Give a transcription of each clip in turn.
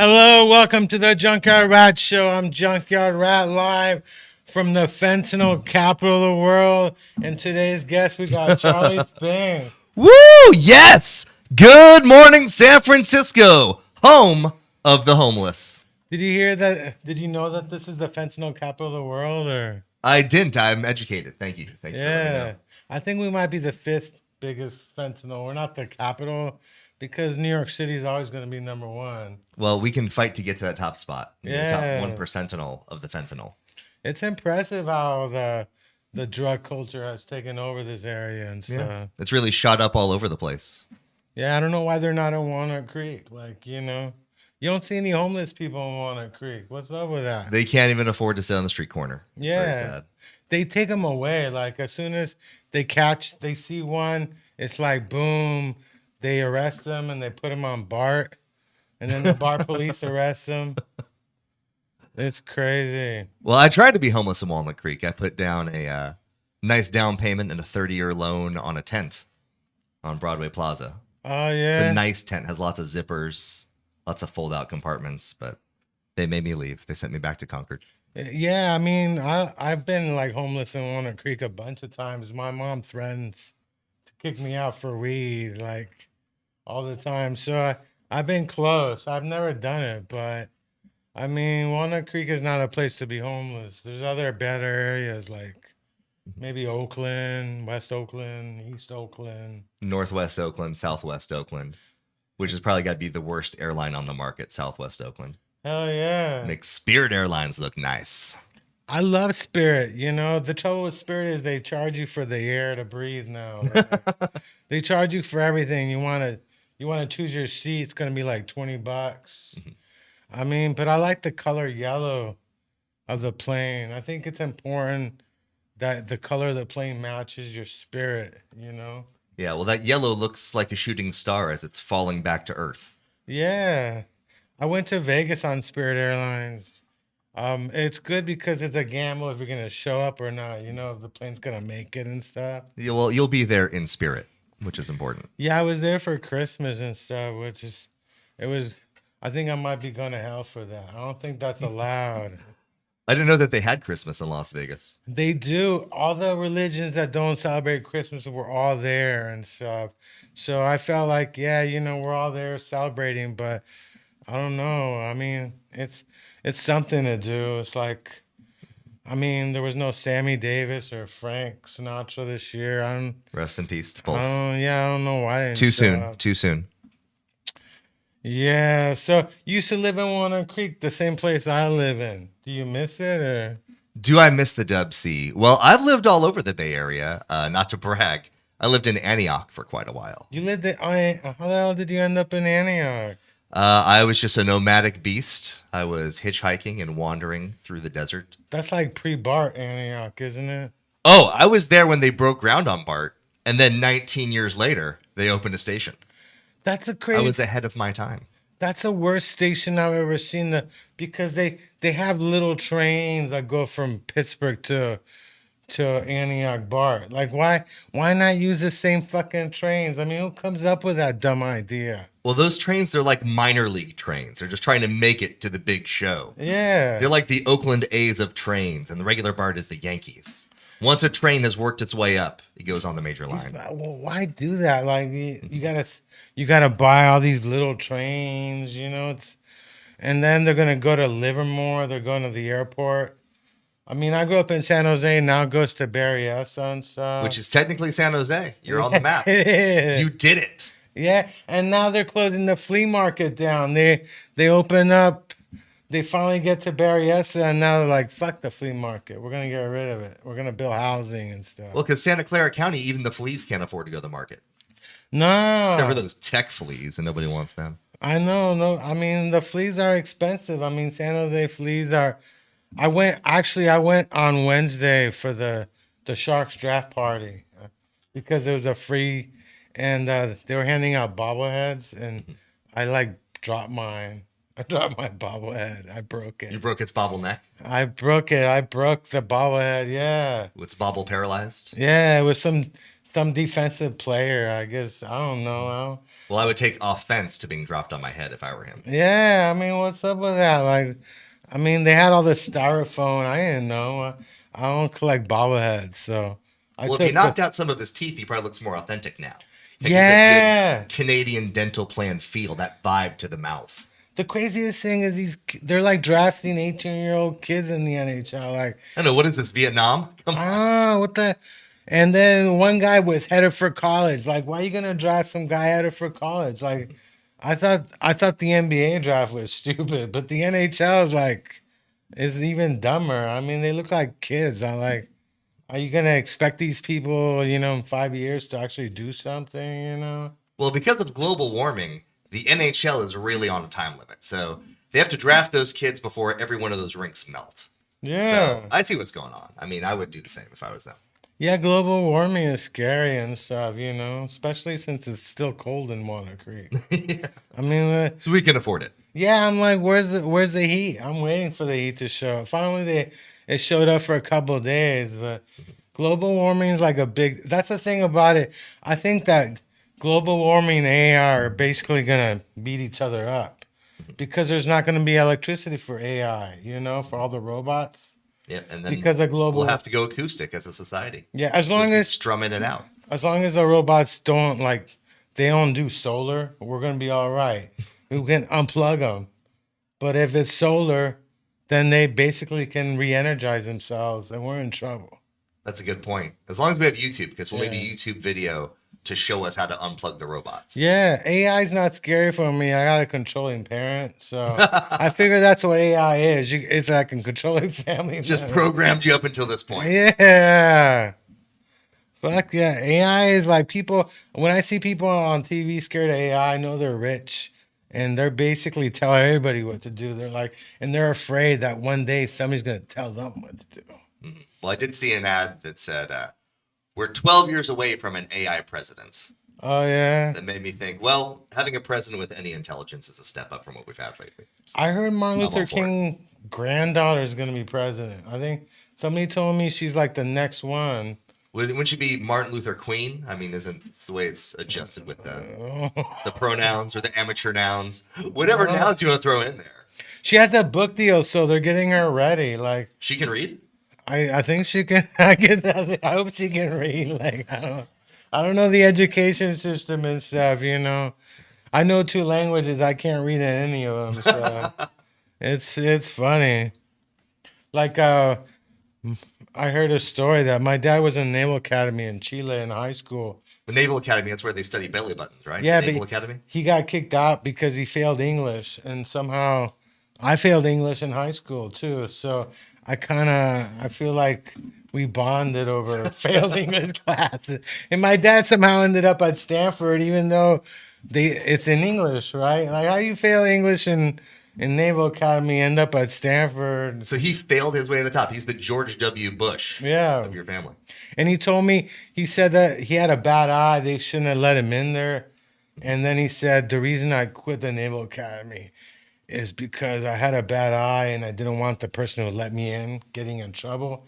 Hello, welcome to the Junkyard Rat Show. I'm Junkyard Rat live from the fentanyl capital of the world. And today's guest, we got Charlie Sping. Woo! Yes! Good morning, San Francisco, home of the homeless. Did you hear that? Did you know that this is the fentanyl capital of the world? Or I didn't. I'm educated. Thank you. Thank you for letting me yeah, know. I think we might be the fifth biggest fentanyl. We're not the capital because New York City is always going to be number one. Well, we can fight to get to that top spot. The top Yeah. 1% of the fentanyl. It's impressive how the drug culture has taken over this area and stuff. Yeah. It's really shot up all over the place. Yeah, I don't know why they're not in Walnut Creek. Like, you don't see any homeless people in Walnut Creek. What's up with that? They can't even afford to sit on the street corner. It's very Yeah. sad. They take them away. Like, as soon as they see one, it's like, boom, they arrest them and they put them on BART. And then the BART police arrest them. It's crazy. Well, I tried to be homeless in Walnut Creek. I put down a nice down payment and a 30-year loan on a tent on Broadway Plaza. Oh, It's yeah. a nice tent, has lots of zippers, lots of fold-out compartments, but they made me leave. They sent me back to Concord. Yeah, I mean, I've been like homeless in Walnut Creek a bunch of times. My mom threatens to kick me out for weed, like all the time. So I've been close. I've never done it, but I mean, Walnut Creek is not a place to be homeless. There's other better areas like maybe Oakland, West Oakland, East Oakland. Northwest Oakland, Southwest Oakland, which has probably got to be the worst airline on the market, Southwest Oakland. Hell yeah. Makes Spirit Airlines look nice. I love Spirit. The trouble with Spirit is they charge you for the air to breathe now. Like, they charge you for everything. You want to choose your seat, it's going to be like $20. I mean, but I like the color yellow of the plane. I think it's important that the color of the plane matches your spirit. Yeah, well, that yellow looks like a shooting star as it's falling back to Earth. Yeah. I went to Vegas on Spirit Airlines. It's good because it's a gamble if you're going to show up or not, if the plane's going to make it and stuff. Yeah, well, you'll be there in spirit, which is important. Yeah, I was there for Christmas and stuff, I think I might be going to hell for that. I don't think that's allowed. I didn't know that they had Christmas in Las Vegas. They do. All the religions that don't celebrate Christmas were all there and stuff. So I felt like, yeah, we're all there celebrating, but I don't know. I mean, it's something to do. It's like, I mean, there was no Sammy Davis or Frank Sinatra this year. Rest in peace to both. I don't know why. They didn't Too show soon. up. Too soon. Yeah, so you used to live in Walnut Creek, the same place I live in. Do you miss it or? Do I miss the Dub C? Well, I've lived all over the Bay Area. Not to brag. I lived in Antioch for quite a while. You lived in, how the hell did you end up in Antioch? I was just a nomadic beast. I was hitchhiking and wandering through the desert. That's like pre-BART Antioch, isn't it? Oh, I was there when they broke ground on BART, and then 19 years later, they opened a station. That's a I crazy. was ahead of my time. That's the worst station I've ever seen. Because they have little trains that go from Pittsburgh to Antioch BART. Like, why not use the same fucking trains? I mean, who comes up with that dumb idea? Well, those trains, they're like minor league trains. They're just trying to make it to the big show. Yeah. They're like the Oakland A's of trains, and the regular BART is the Yankees. Once a train has worked its way up, it goes on the major line. Well, why do that? Like, you gotta buy all these little trains, and then they're gonna go to Livermore. They're going to the airport. I mean, I grew up in San Jose. Now it goes to Berryessa and stuff. Which is technically San Jose. You're on the map. It is. You did it. Yeah, and now they're closing the flea market down. They open up. They finally get to Berryessa, and now they're like, "Fuck the flea market. We're gonna get rid of it. We're gonna build housing and stuff." Well, because Santa Clara County, even the fleas can't afford to go to the market. No, Except for those tech fleas, and nobody wants them. I know. No, I mean the fleas are expensive. I mean San Jose fleas are. I went on Wednesday for the Sharks draft party because there was a free, and they were handing out bobbleheads, and I like dropped mine. I dropped my bobblehead. I broke it. You broke its bottleneck. I broke it. I broke the bobblehead. Yeah. It's bobble paralyzed. Yeah. It was some some defensive player. I guess I don't know. Well, I would take offense to being dropped on my head if I were him. Yeah, I mean, what's up with that? Like, I mean, they had all this styrofoam. I didn't know. I don't collect bobbleheads, so I Well, if you took the. knocked out some of his teeth, he probably looks more authentic now. He gives that Yeah. good Canadian dental plan feel, that vibe to the mouth. The craziest thing is they're like drafting 18-year-old kids in the NHL. Like, I don't know, what is this, Vietnam? Come on. what the? And then one guy was headed for college. Like, why are you gonna draft some guy headed for college? Like, I thought the NBA draft was stupid, but the NHL is like is even dumber. I mean, they look like kids. I like. Are you gonna expect these people, in 5 years to actually do something? Well, because of global warming, the NHL is really on a time limit. So they have to draft those kids before every one of those rinks melt. So Yeah. I see what's going on. I mean, I would do the same if I was them. Yeah, global warming is scary and stuff, especially since it's still cold in Walnut Creek. Yeah. I mean, So we can afford it. yeah, I'm like, where's the heat? I'm waiting for the heat to show up. Finally, it showed up for a couple of days, but global warming is like a big. That's the thing about it. I think that global warming and AI are basically gonna beat each other up because there's not gonna be electricity for AI, for all the robots Yep. And then because of we'll global. have to go acoustic as a society. Yeah, as Just long be as strumming it out. the robots don't they don't do solar, we're gonna be all right. We can unplug them. But if it's solar, then they basically can re-energize themselves, and we're in trouble. That's a good point. As long as we have YouTube, because we'll need Yeah. a YouTube video to show us how to unplug the robots. Yeah, AI is not scary for me. I got a controlling parent, so I figure that's what AI is. It's like a controlling family It's just member. programmed you up until this point. Yeah. Fuck yeah. AI is like people, when I see people on TV scared of AI, I know they're rich and they're basically telling everybody what to do. They're like, and they're afraid that one day somebody's going to tell them what to do. Well, I did see an ad that said, we're 12 years away from an AI president. Oh, yeah. That made me think, well, having a president with any intelligence is a step up from what we've had lately. So, I heard Martin I'm all Luther for it. King granddaughter is going to be president. I think somebody told me she's like the next one. Wouldn't she be Martin Luther Queen? I mean, isn't it the way it's adjusted with the pronouns or the amateur nouns? Whatever nouns you want to throw in there. She has a book deal, so they're getting her ready. Like, She can read? I think she can. I hope she can read. Like, I don't know the education system and stuff. I know 2 languages. I can't read in any of them. So it's funny. Like I heard a story that my dad was in Naval Academy in Chile in high school. The Naval Academy, that's where they study belly buttons, right? Yeah, Naval but Academy? he got kicked out because he failed English, and somehow I failed English in high school too. So I feel like we bonded over failed English class, and my dad somehow ended up at Stanford, even though it's in English, right? Like how you fail English in Naval Academy, end up at Stanford. So he failed his way to the top. He's the George W. Bush Yeah. of your family. And he said that he had a bad eye. They shouldn't have let him in there. And then he said, the reason I quit the Naval Academy is because I had a bad eye and I didn't want the person who let me in getting in trouble.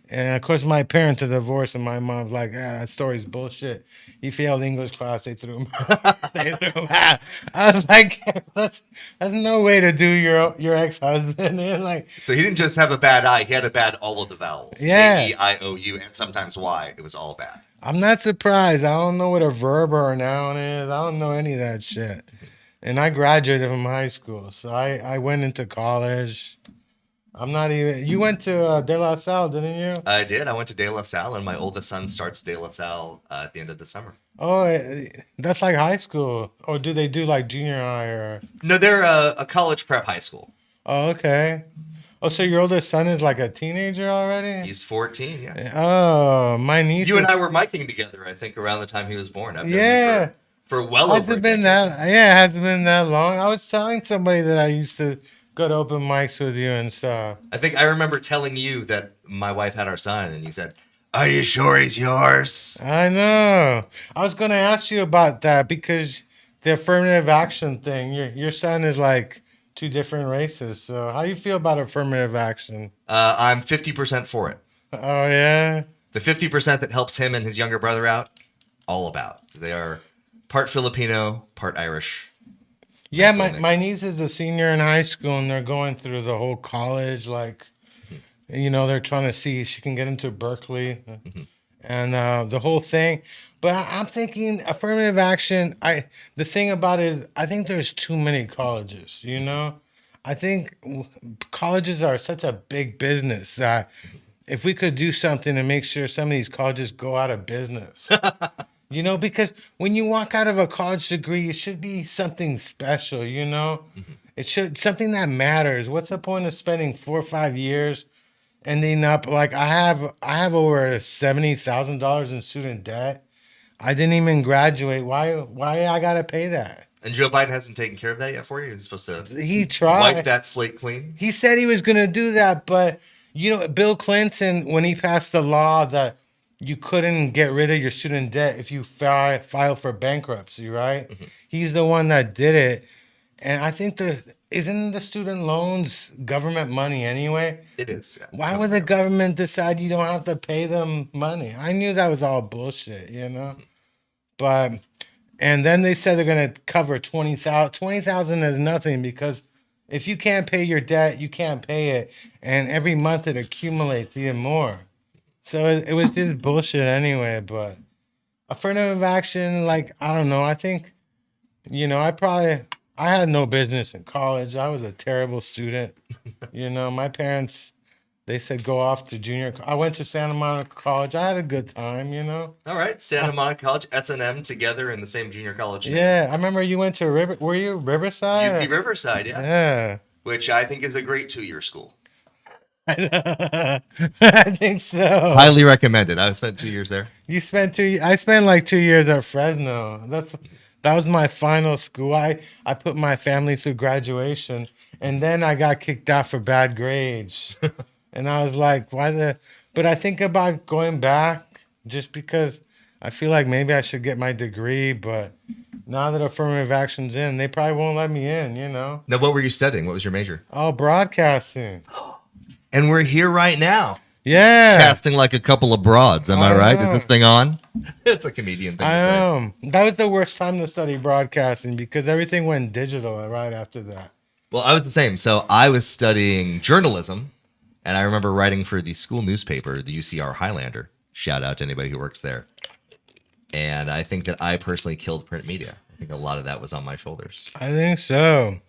And of course, my parents are divorced, and my mom's like, that story's bullshit. He failed English class. They threw him out. They threw him out. I was like, that's no way to do your ex-husband. And like, So he didn't just have a bad eye, he had a bad all of the vowels. Yeah. A-E-I-O-U, and sometimes Y. It was all bad. I'm not surprised. I don't know what a verb or a noun is. I don't know any of that shit. And I graduated from high school, so I went into college. I'm not even. You went to De La Salle, didn't you? I did. I went to De La Salle, and my oldest son starts De La Salle at the end of the summer. Oh, that's like high school. Or do they do like junior high or? No, they're a college prep high school. Oh, okay. Oh, so your oldest son is like a teenager already? He's 14, yeah. Oh, my niece. You and I were miking together, I think, around the time he was born. I've known you Yeah. for well Has over a it been decade. that? Yeah, it hasn't been that long. I was telling somebody that I used to go to open mics with you and stuff. I think I remember telling you that my wife had our son, and you said, "Are you sure he's yours?" I know. I was going to ask you about that because the affirmative action thing. Your son is like 2 different races. So how do you feel about affirmative action? I'm 50% for it. Oh yeah. The 50% that helps him and his younger brother out, all about. They are part Filipino, part Irish. Yeah, Nice little my mix. niece is a senior in high school, and they're going through the whole college. Like, they're trying to see if she can get into Berkeley, Mhm. and the whole thing. But I'm thinking affirmative action. The thing about it is, I think there's too many colleges. I think colleges are such a big business that if we could do something to make sure some of these colleges go out of business. Because when you walk out of a college degree, it should be something special. Mhm. It should something that matters. What's the point of spending 4 or 5 years ending up like I have over $70,000 in student debt. I didn't even graduate. Why I gotta pay that? And Joe Biden hasn't taken care of that yet for you. He's supposed to He wipe tried. that slate clean. He said he was gonna do that, but Bill Clinton, when he passed the law that you couldn't get rid of your student debt if you file for bankruptcy, right? Mhm. He's the one that did it. And I think isn't the student loans government money anyway? It is. Yeah. Why Comes would from the government. government decide you don't have to pay them money? I knew that was all bullshit. But and then they said they're gonna cover 20,000. 20,000 is nothing because if you can't pay your debt, you can't pay it, and every month it accumulates even more. So it was just bullshit anyway. But affirmative action, like I don't know. I think I had no business in college. I was a terrible student. My parents they said go off to junior. I went to Santa Monica College. I had a good time. All right. Santa Monica College, S&M together in the same junior college name. Yeah, I remember you went to River. Were you UC Riverside? Riverside, yeah. Yeah. Which I think is a great 2-year school. I think so. Highly recommended. I spent 2 years there. You spent two. I spent like 2 years at Fresno. That was my final school. I put my family through graduation, and then I got kicked out for bad grades. And I was like, why the? But I think about going back just because I feel like maybe I should get my degree. But now that affirmative action's in, they probably won't let me in. Now, what were you studying? What was your major? Oh, broadcasting. And we're here right now, Yeah. casting like a couple of broads. Am I I right? Is know. this thing on? It's a comedian thing to say. That was the worst time to study broadcasting because everything went digital right after that. Well, I was the same. So I was studying journalism, and I remember writing for the school newspaper, the UCR Highlander. Shout out to anybody who works there. And I think that I personally killed print media. I think a lot of that was on my shoulders. I think so.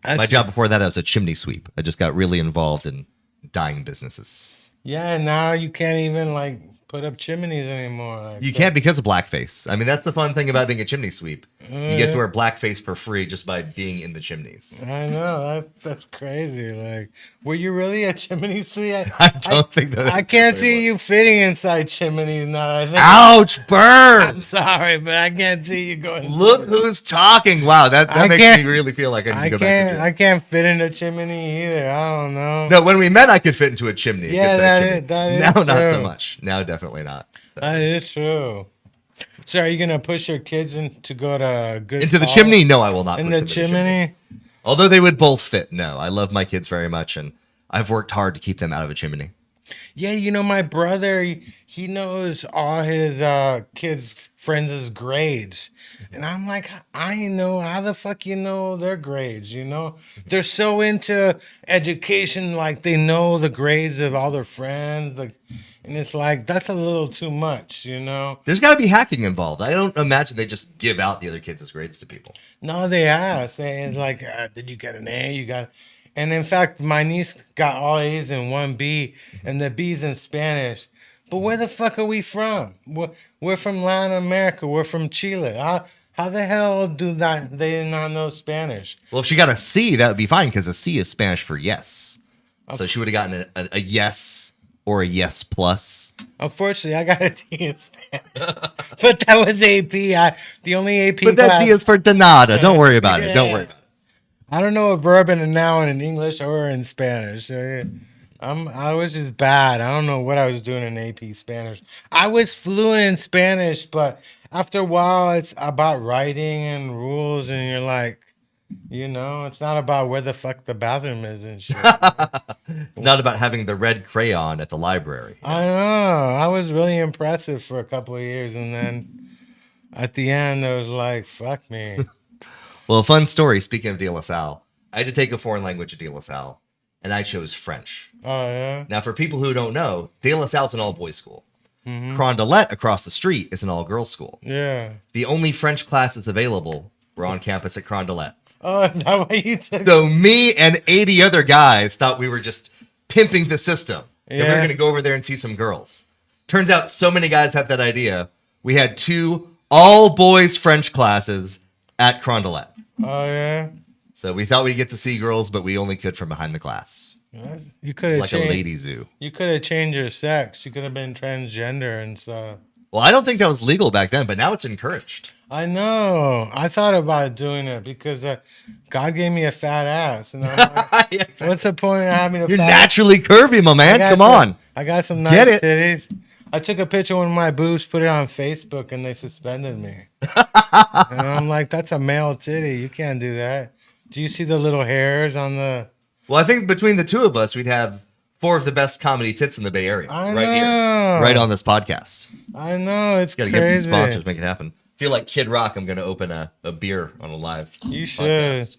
My job before that, I was a chimney sweep. I just got really involved in dying businesses. Yeah, now you can't even like put up chimneys anymore. Like, You can't because of blackface. I mean, that's the fun thing about being a chimney sweep. You get to wear blackface for free just by being in the chimneys. I know that's crazy. Like, were you really a chimney sweep? I don't think that. I can't see you fitting inside chimneys now. I think. Ouch! I'm Burn! sorry, but I can't see you going. Look who's talking! Wow, that I makes can't- me really feel like I need I to go back to can't. jail. I can't fit in a chimney either. I don't know. No, when we met, I could fit into a chimney. Yeah, Get that chimney. is- that is now, not so true. much. Now, definitely not. So. That is true. So, are you gonna push your kids in to go to good Into the college? chimney? No, I will not. In push the them chimney? Although they would both fit. No, I love my kids very much, and I've worked hard to keep them out of a chimney. Yeah, my brother, he knows all his kids' friends' grades. And I'm like, I know, how the fuck you know their grades? They're so into education, like they know the grades of all their friends. Like, and it's like, that's a little too much. There's got to be hacking involved. I don't imagine they just give out the other kids' grades to people. No, they ask. It's like, did you get an A? You got. And in fact, my niece got all A's and one B, and the B's in Spanish. But where the fuck are we from? We're from Latin America. We're from Chile. How the hell they not know Spanish? Well, if she got a C, that would be fine because a C is Spanish for yes. So she would have gotten a yes or a yes plus. Unfortunately, I got a D in Spanish, but that was AP. The only AP. But that class, D is for denada. Don't worry about it. Don't Yeah. worry about it. I don't know a verb and a noun in English or in Spanish. So yeah, I was just bad. I don't know what I was doing in AP Spanish. I was fluent in Spanish, but after a while, it's about writing and rules, and you're like, it's not about where the fuck the bathroom is and shit. It's not about having the red crayon at the library. I know. I was really impressive for a couple of years, and then at the end, it was like, fuck me. Well, a fun story. Speaking of De La Salle, I had to take a foreign language at De La Salle, and I chose French. Oh, yeah? Now, for people who don't know, De La Salle's an all-boys school. Mm-hmm. Carondelet across the street is an all-girls school. Yeah. The only French classes available were on campus at Carondelet. Oh, is that why you took So me and 80 other guys thought we were just pimping the system. And we were Yeah. going to go over there and see some girls. Turns out so many guys had that idea. We had 2 all-boys French classes at Carondelet. Oh, yeah? So we thought we'd get to see girls, but we only could from behind the glass. You could have Like a lady zoo. You could have changed your sex. You could have been transgender and stuff. Well, I don't think that was legal back then, but now it's encouraged. I know. I thought about doing it because God gave me a fat ass, and I'm like, Yeah, exactly. what's the point of having a You're fat? naturally curvy, my man. Come on. I got some nice Get it. titties. I took a picture of one of my boobs, put it on Facebook, and they suspended me. And I'm like, that's a male titty. You can't do that. Do you see the little hairs on the? Well, I think between the 2 of us, we'd have 4 of the best comedy tits in the Bay Area. I Right here. know. Right on this podcast. I know it's Got to crazy. get some sponsors, make it happen. Feel like Kid Rock, I'm going to open a beer on a live You should. podcast.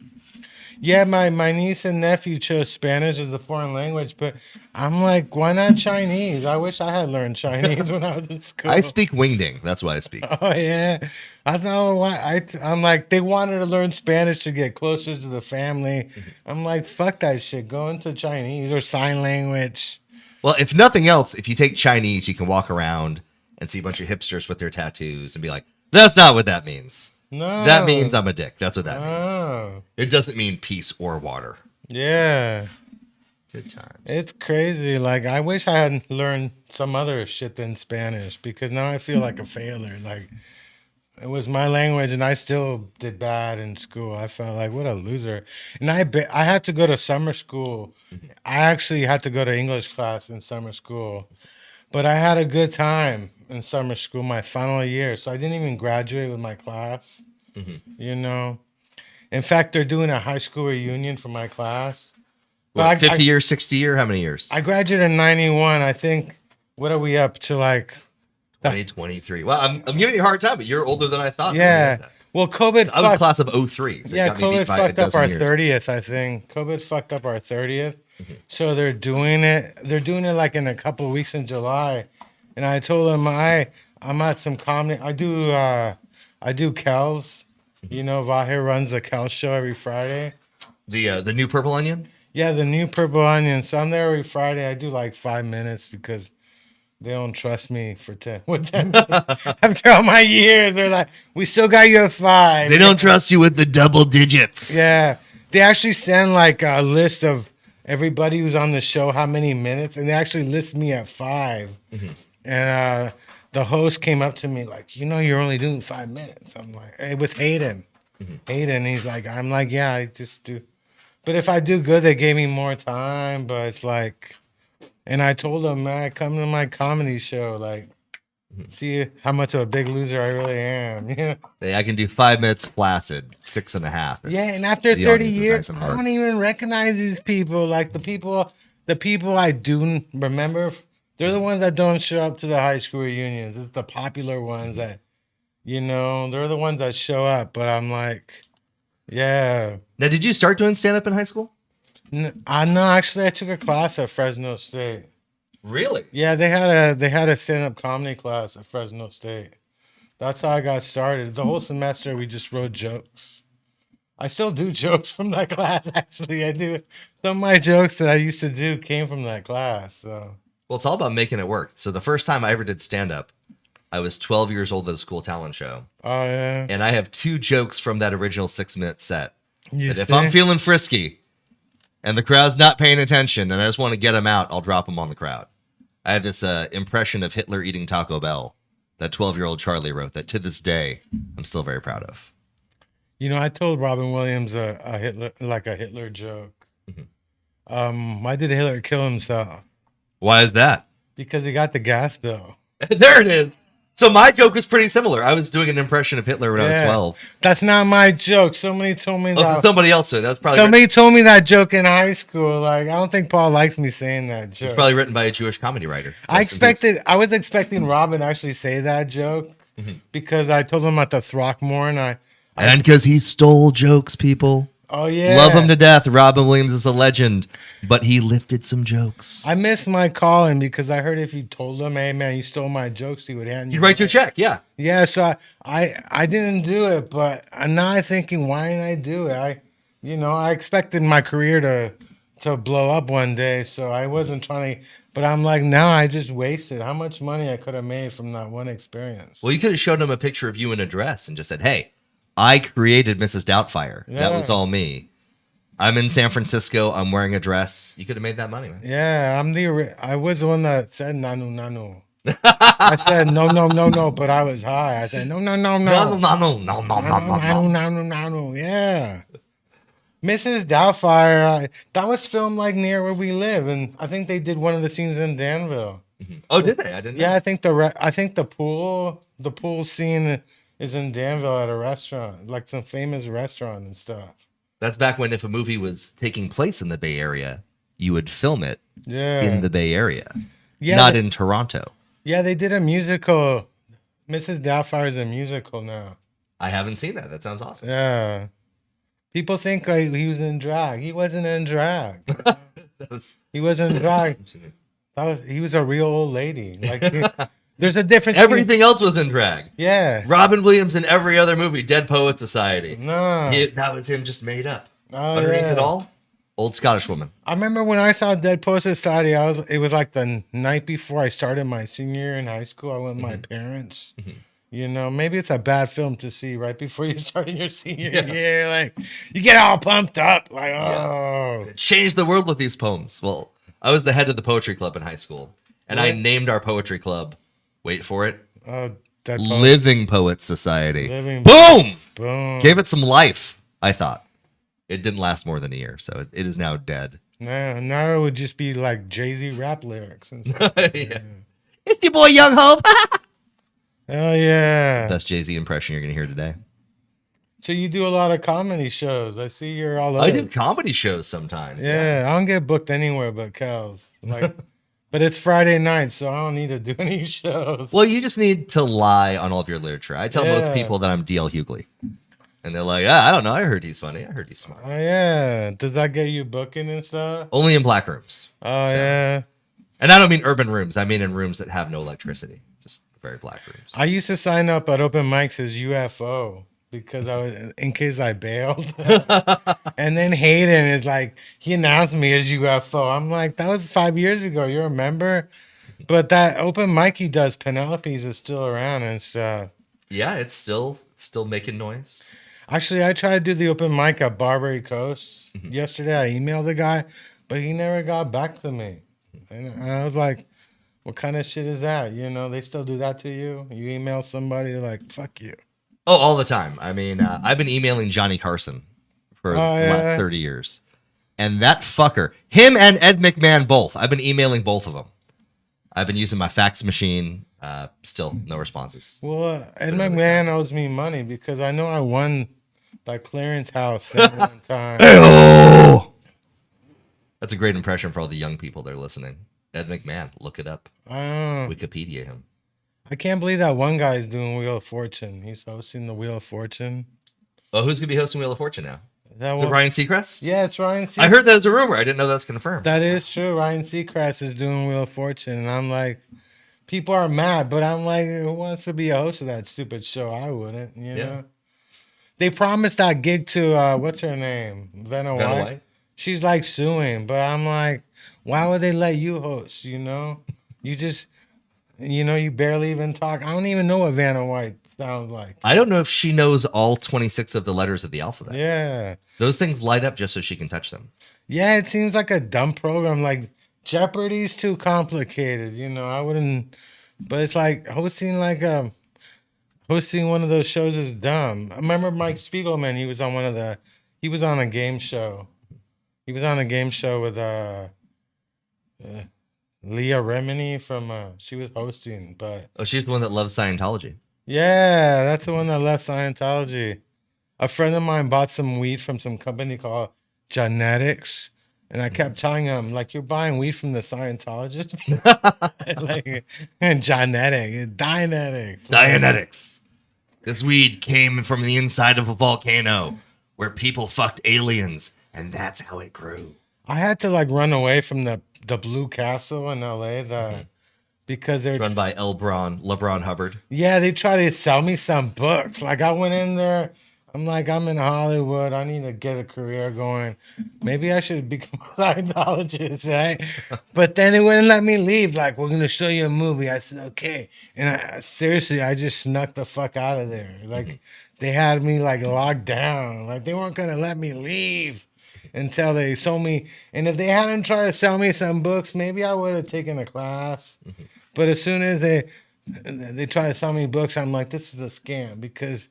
Yeah, my niece and nephew chose Spanish as a foreign language, but I'm like, why not Chinese? I wish I had learned Chinese when I was in school. I speak Wingding. That's what I speak. Oh yeah, I know why. I'm like, they wanted to learn Spanish to get closer to the family. I'm like, fuck that shit. Go into Chinese or sign language. Well, if nothing else, if you take Chinese, you can walk around and see a bunch of hipsters with their tattoos and be like, that's not what that means. No, That means I'm a dick. That's what that means. Oh, It doesn't mean peace or water. yeah. Good times. It's crazy. Like, I wish I had learned some other shit than Spanish because now I feel like a failure. Like, it was my language and I still did bad in school. I felt like, what a loser. And I had to go to summer school. I actually had to go to English class in summer school. But I had a good time in summer school my final year. So I didn't even graduate with my class, you know. In fact, they're doing a high school reunion for my class. What, I- 50 years, 60 year? How many years? I graduated in 91. I think, what are we up to, like? 2023. Well, I'm giving you a hard time, but you're older than I thought. Yeah. Well, COVID I was fucked, class of 03. So yeah, you got me beat COVID by a fucked up dozen our years. 30th, I think. COVID fucked up our 30th. So they're doing it. They're doing it like in a couple of weeks in July. And I told them I'm at some comedy. I do Kel's. You know, Vahir runs a Kel show every Friday. The new Purple Onion? Yeah, the new Purple Onion. So I'm there every Friday. I do like 5 minutes because they don't trust me for 10. With 10 minutes. After all my years, they're like, we still got you at 5. They don't trust you with the double digits. Yeah. They actually send like a list of everybody who's on the show, how many minutes, and they actually list me at 5. And the host came up to me like, you know, you're only doing 5 minutes. I'm like, it was Hayden. Hayden, he's like, I'm like, yeah, I just do. But if I do good, they gave me more time. But it's like, and I told them, man, come to my comedy show, like, see how much of a big loser I really am. Yeah. Hey, I can do 5 minutes flaccid, 6.5. Yeah, and after The 30 audience is years, nice and I hard. don't even recognize these people. Like the people I do remember, they're the ones that don't show up to the high school reunions. It's the popular ones that, you know, they're the ones that show up. But I'm like, yeah. Now, did you start doing stand up in high school? No, actually, I took a class at Fresno State. Really? Yeah, they had a stand up comedy class at Fresno State. That's how I got started. The whole semester we just wrote jokes. I still do jokes from that class. Actually, I do. Some of my jokes that I used to do came from that class. So Well, it's all about making it work. So the first time I ever did stand up, I was 12 years old at a school talent show. oh yeah. And I have 2 jokes from that original 6-minute set. You That if see? I'm feeling frisky and the crowd's not paying attention and I just want to get them out, I'll drop them on the crowd. I have this impression of Hitler eating Taco Bell that 12-year-old Charlie wrote that to this day I'm still very proud of. You know, I told Robin Williams a Hitler joke. Why did Hitler kill himself? Why is that? Because he got the gas bill. There it is. So my joke was pretty similar. I was doing an impression of Hitler when I was 12. That's not my joke. Somebody told me Oh, that. somebody else said that was probably Somebody told me that joke in high school. Like, I don't think Paul likes me saying that joke. probably written by a Jewish comedy writer. I was expecting Robin to actually say that joke, because I told him at the Throckmorton. And because he stole jokes, people. Oh yeah, Love him to death. Robin Williams is a legend, but he lifted some jokes. I missed my calling because I heard if you told him, "Hey man, you stole my jokes," he would hand you. He'd write you a check, yeah. Yeah, so I didn't do it, but now I'm thinking, why didn't I do it? I expected my career to blow up one day, so I wasn't trying to. But I'm like, now I just wasted how much money I could have made from that one experience. Well, you could have shown him a picture of you in a dress and just said, hey, I created Mrs. Doubtfire. Yeah. That was all me. I'm in San Francisco. I'm wearing a dress. You could have made that money, man. Yeah, I was the one that said nanu nanu. I said no, but I was high. I said no. No. Yeah. Mrs. Doubtfire, that was filmed like near where we live, and I think they did one of the scenes in Danville. Oh, did they? I didn't know. Yeah, I think the pool scene is in Danville at a restaurant, like some famous restaurant and stuff. That's back when if a movie was taking place in the Bay Area, you would film it Yeah. in the Bay Area, Yeah, not in Toronto. Yeah, they did a musical. Mrs. Doubtfire is a musical now. I haven't seen that. That sounds awesome. Yeah. People think like he was in drag. He wasn't in drag. He wasn't in drag. He was a real old lady. Like there's a difference. Everything else was in drag. Yeah. Robin Williams in every other movie, Dead Poet Society. No. That was him just made up. Oh, Underneath yeah. it all, old Scottish woman. I remember when I saw Dead Poet Society, it was like the night before I started my senior year in high school. I went with my parents. Maybe it's a bad film to see right before you're starting your senior year. Like, you get all pumped up. Like, oh. Changed the world with these poems. Well, I was the head of the poetry club in high school, and I named our poetry club, wait for it, Dead Poet. Living Poets Society. Living Boom! Boom. Gave it some life, I thought. It didn't last more than a year, so it is now dead. Now it would just be like Jay-Z rap lyrics and stuff. Yeah. It's your boy Young Hope. Oh, yeah. Best Jay-Z impression you're going to hear today. So you do a lot of comedy shows. I see you're all over. I do comedy shows sometimes. Yeah, I don't get booked anywhere but Cal's. Like, but it's Friday night, so I don't need to do any shows. Well, you just need to lie on all of your literature. I tell Yeah. most people that I'm D.L. Hughley. And they're like, I don't know. I heard he's funny. I heard he's smart. Oh, yeah. Does that get you booking and stuff? Only in black rooms. Oh, yeah. And I don't mean urban rooms. I mean in rooms that have no electricity. Just very black rooms. I used to sign up at open mics as UFO because I was in case I bailed. And then Hayden is like, he announced me as UFO. I'm like, that was 5 years ago. You remember? But that open mic he does, Penelope's, is still around and stuff. Yeah, it's still making noise. Actually, I tried to do the open mic at Barbary Coast yesterday. I emailed the guy, but he never got back to me. And I was like, what kind of shit is that? They still do that to you? You email somebody, they're like, fuck you. Oh, all the time. I mean, I've been emailing Johnny Carson for the last 30 years. And that fucker, him and Ed McMahon both, I've been emailing both of them. I've been using my fax machine. Still no responses. Well, Ed McMahon owes me money because I know I won that clearance house that one time. Hey-oh! That's a great impression for all the young people that are listening. Ed McMahon, look it up. Wikipedia him. I can't believe that one guy is doing Wheel of Fortune. He's hosting the Wheel of Fortune. Oh, who's going to be hosting Wheel of Fortune now? Is that Is it Ryan Seacrest? Yeah, it's Ryan Seacrest. I heard that as a rumor. I didn't know that was confirmed. That is true. Ryan Seacrest is doing Wheel of Fortune. And I'm like, people are mad, but I'm like, who wants to be a host of that stupid show? I wouldn't, you know? They promised that gig to, what's her name? Vanna White. She's like suing, but I'm like, why would they let you host, You just, you barely even talk. I don't even know what Vanna White sounds like. I don't know if she knows all 26 of the letters of the alphabet. Yeah. Those things light up just so she can touch them. Yeah, it seems like a dumb program. Like, Jeopardy's too complicated, I wouldn't, but it's like hosting one of those shows is dumb. I remember Mike Spiegelman, he was on a game show. He was on a game show with Leah Remini from she was hosting, but Oh, she's the one that loves Scientology. yeah, that's the one that left Scientology. A friend of mine bought some weed from some company called Genetics. And I kept telling him, like, you're buying weed from the Scientologist, like, and Dianetics. Dianetics. This weed came from the inside of a volcano where people fucked aliens, and that's how it grew. I had to like run away from the Blue Castle in LA, because It's they're run by LeBron Hubbard. yeah, they try to sell me some books. Like I went in there, I'm like, I'm in Hollywood. I need to get a career going. Maybe I should become a Scientologist, right? But then they wouldn't let me leave. Like, we're gonna show you a movie. I said, okay. And seriously, I just snuck the fuck out of there. Like they had me like locked down. Like they weren't gonna let me leave until they sold me. And if they hadn't tried to sell me some books, maybe I would have taken a class. But as soon as they try to sell me books, I'm like, this is a scam because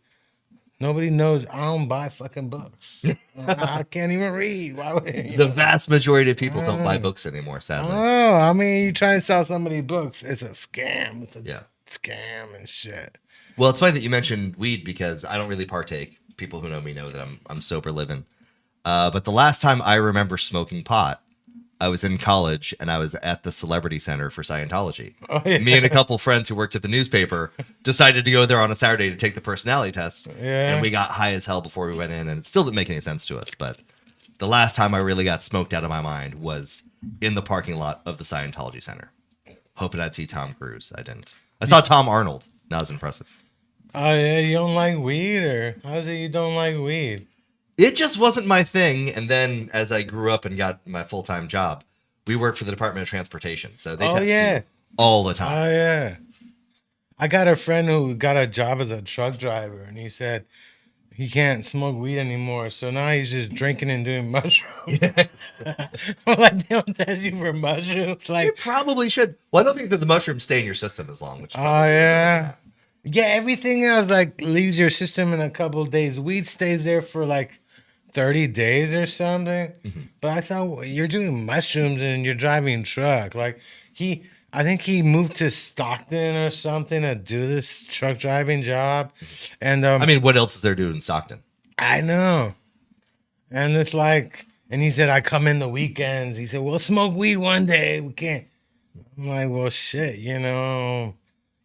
nobody knows I don't buy fucking books. I can't even read. Why would The vast majority of people don't buy books anymore, sadly. Oh, I mean, you try to sell somebody books, it's a scam. It's a Yeah. scam and shit. Well, it's funny that you mentioned weed because I don't really partake. People who know me know that I'm sober living. But the last time I remember smoking pot, I was in college and I was at the Celebrity Center for Scientology. Oh, yeah. Me and a couple friends who worked at the newspaper decided to go there on a Saturday to take the personality test. Yeah. And we got high as hell before we went in, and it still didn't make any sense to us. But the last time I really got smoked out of my mind was in the parking lot of the Scientology Center. Hoping I'd see Tom Cruise. I didn't. I saw Tom Arnold. That was impressive. Oh, yeah, you don't like weed, or how's it you don't like weed? It just wasn't my thing. And then as I grew up and got my full-time job, we worked for the Department of Transportation. So they test you all the time. Oh, yeah. I got a friend who got a job as a truck driver, and he said he can't smoke weed anymore. So now he's just drinking and doing mushrooms. Like, they don't test you for mushrooms. You Like, probably should. Well, I don't think that the mushrooms stay in your system as long. Which is oh, probably yeah. Yeah, everything else, like, leaves your system in a couple of days. Weed stays there for, like, 30 days or something. But I thought, well, you're doing mushrooms and you're driving truck. Like, I think he moved to Stockton or something to do this truck driving job. And I mean, what else is there to do in Stockton? I know. And it's like, and he said, I come in the weekends. He said, we'll smoke weed one day. We can't. I'm like, well, shit, you know.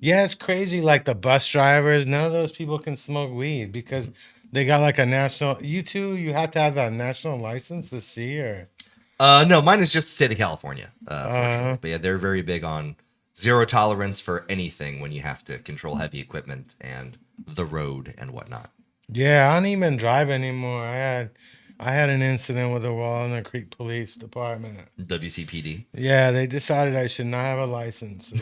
Yeah, it's crazy. Like the bus drivers, none of those people can smoke weed because they got like a national. You too, you have to have a national license to see, or No, mine is just the state of California. Fortunately. But yeah, they're very big on zero tolerance for anything when you have to control heavy equipment and the road and whatnot. yeah, I don't even drive anymore. I had an incident with the Walnut Creek Police Department. WCPD. Yeah, they decided I should not have a license.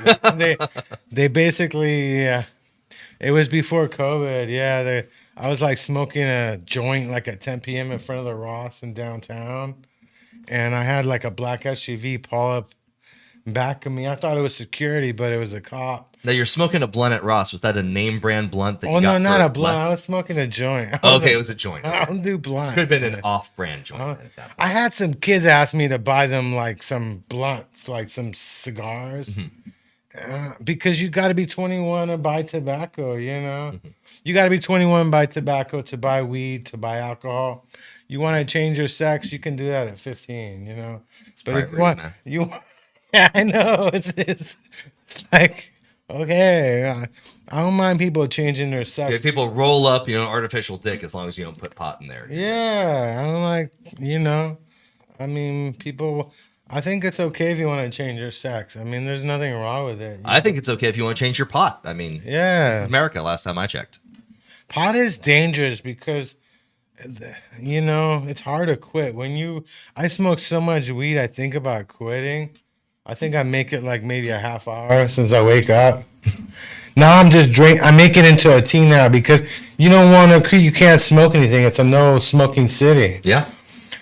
They basically, it was before COVID. Yeah, I was like smoking a joint like at 10 p.m. in front of the Ross in downtown, and I had like a black SUV pull up back of me. I thought it was security, but it was a cop. Now you're smoking a blunt at Ross. Was that a name brand blunt that Oh you no, got not for a blunt. I less? was smoking a joint. Okay, it was a joint. I don't do blunts. Could have been an off-brand joint. At that point. I had some kids ask me to buy them like some blunts, like some cigars, because you got to be 21 to buy tobacco. You know, you got to be 21 to buy tobacco, to buy weed, to buy alcohol. You want to change your sex, you can do that at 15. You know, but if you want, man. yeah, I know it's like. Okay, I don't mind people changing their sex. If people roll up, artificial dick as long as you don't put pot in there. Yeah, I don't like, I mean, people, I think it's okay if you want to change your sex. I mean, there's nothing wrong with it. I think it's okay if you want to change your pot. I mean, Yeah. America, last time I checked. Pot is dangerous because, it's hard to quit. I smoke so much weed, I think about quitting. I think I make it like maybe a half hour since I wake up. Now I'm just I make it into a tea now because you don't want to, you can't smoke anything. It's a no smoking city. Yeah.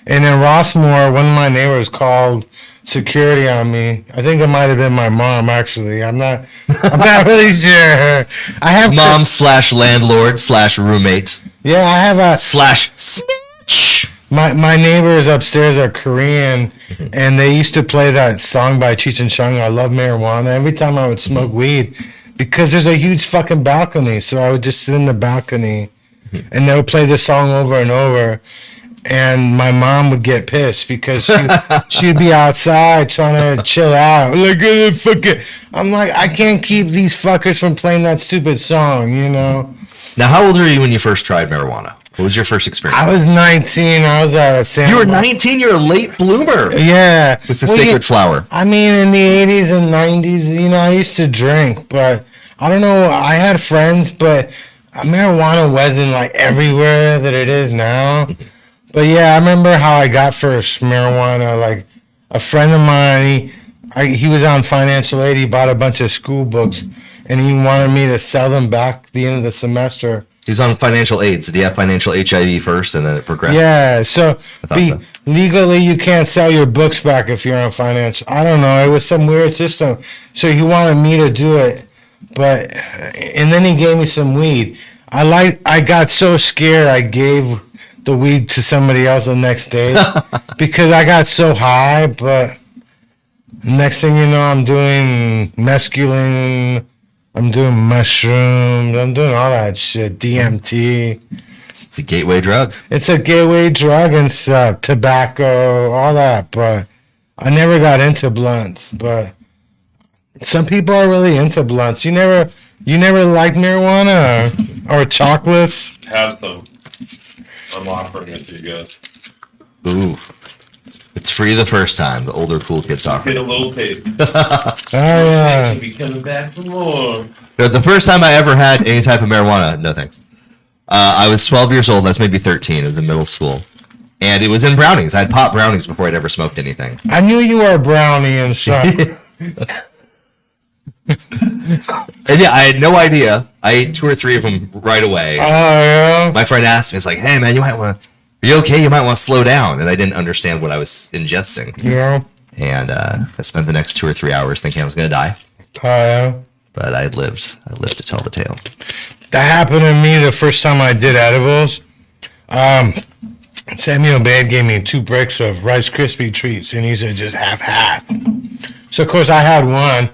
And in Rossmore, one of my neighbors called security on me. I think it might have been my mom, actually. I'm not really sure. I have Mom/landlord/roommate yeah, I have a /snitch. my neighbors upstairs are Korean, and they used to play that song by Cheech and Chong, I Love Marijuana, every time I would smoke weed, because there's a huge fucking balcony. So I would just sit in the balcony, and they would play this song over and over. and my mom would get pissed because she'd be outside trying to chill out. Like, fuck it. I'm like, I can't keep these fuckers from playing that stupid song, you know? Now, how old were you when you first tried marijuana? What was your first experience? I was 19. I was at a Santa. You were 19. You're a late bloomer. Yeah. With the sacred flower. I mean, in the 80s and 90s, you know, I used to drink, but I don't know. I had friends, but marijuana wasn't like everywhere that it is now. But yeah, I remember how I got first marijuana. Like a friend of mine, he was on financial aid. He bought a bunch of school books, and he wanted me to sell them back at the end of the semester. He's on financial aid. So do you have financial HIV first, and then it progressed? Yeah, so, legally you can't sell your books back if you're on financial. I don't know. It was some weird system. So he wanted me to do it, and then he gave me some weed. I got so scared I gave the weed to somebody else the next day because I got so high. But next thing you know, I'm doing mescaline. I'm doing mushrooms. I'm doing all that shit. DMT. It's a gateway drug. It's a gateway drug and stuff. Tobacco, all that. But I never got into blunts. But some people are really into blunts. You never liked marijuana or chocolates? Have some. I'm offering it to you guys. Ooh. It's free the first time. The older cool kids offer. Get a little taste. Oh, yeah. Be coming back for more. The first time I ever had any type of marijuana, no thanks. I was 12 years old. That's maybe 13. It was in middle school. And it was in brownies. I'd popped brownies before I'd ever smoked anything. I knew you were a brownie and stuff. And yeah, I had no idea. I ate 2 or 3 of them right away. Oh, yeah? My friend asked me, it's like, hey, man, are you okay? You might want to slow down. And I didn't understand what I was ingesting. Yeah. And I spent the next 2 or 3 hours thinking I was going to die. Oh, yeah? But I lived. I lived to tell the tale. That happened to me the first time I did edibles. Samuel Babe gave me 2 bricks of Rice Krispie treats, and he said just half. So, of course, I had one.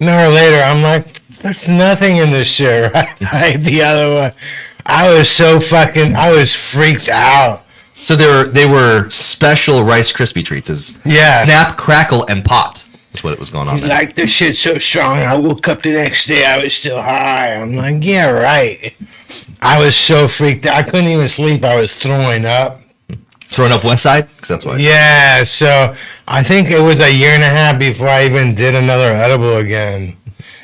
An hour later, I'm like, there's nothing in this shit, right? I ate the other one. I was freaked out. So they were special Rice Krispie treats. It was snap, crackle, and popped. That's what it was going on. He's like, this shit's so strong. I woke up the next day, I was still high. I'm like, yeah, right. I was so freaked out. I couldn't even sleep. I was throwing up. Throwing up West Side? Because that's why. Yeah, so I think it was a year and a half before I even did another edible again.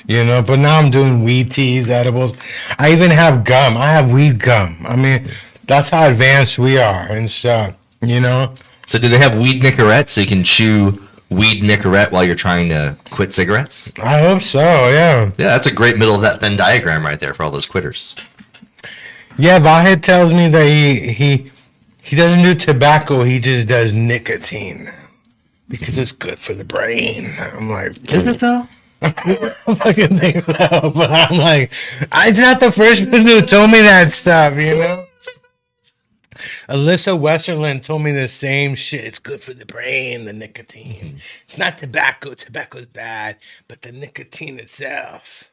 You know, but now I'm doing weed teas, edibles. I even have gum. I have weed gum. I mean, that's how advanced we are and stuff, you know? So do they have weed Nicorette so you can chew weed Nicorette while you're trying to quit cigarettes? I hope so, yeah. Yeah, that's a great middle of that Venn diagram right there for all those quitters. Yeah, Vahid tells me that he doesn't do tobacco, he just does nicotine. Because it's good for the brain. I'm like, is it though? I fucking think so, but I'm like, it's not the first person who told me that stuff, you know? Alyssa Westerland told me the same shit. It's good for the brain, the nicotine. Mm-hmm. It's not tobacco. Tobacco's bad, but the nicotine itself.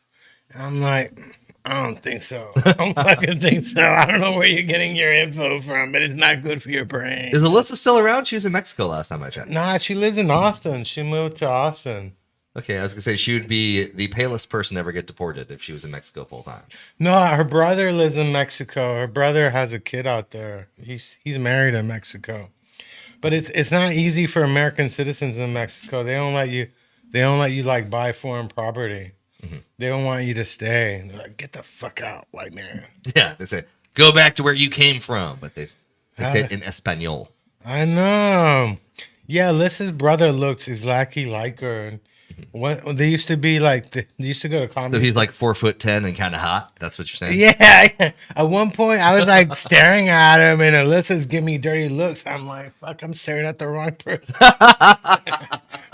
And I'm like, I don't think so. I don't fucking think so. I don't know where you're getting your info from, but it's not good for your brain. Is Alyssa still around? She was in Mexico last time I checked. Nah, she lives in Austin. She moved to Austin. Okay, I was going to say she would be the palest person to ever get deported if she was in Mexico full time. No, her brother lives in Mexico. Her brother has a kid out there. He's married in Mexico. But it's not easy for American citizens in Mexico. They don't let you like buy foreign property. Mm-hmm. They don't want you to stay. They're like, get the fuck out, white man. Yeah, they say, go back to where you came from. But they say it in Espanol. I know. Yeah, Alyssa's brother looks exactly like her. And when they used to be like, they used to go to comedy. So he's like 4'10" and kind of hot. That's what you're saying? Yeah. At one point, I was like staring at him, and Alyssa's giving me dirty looks. I'm like, fuck, I'm staring at the wrong person.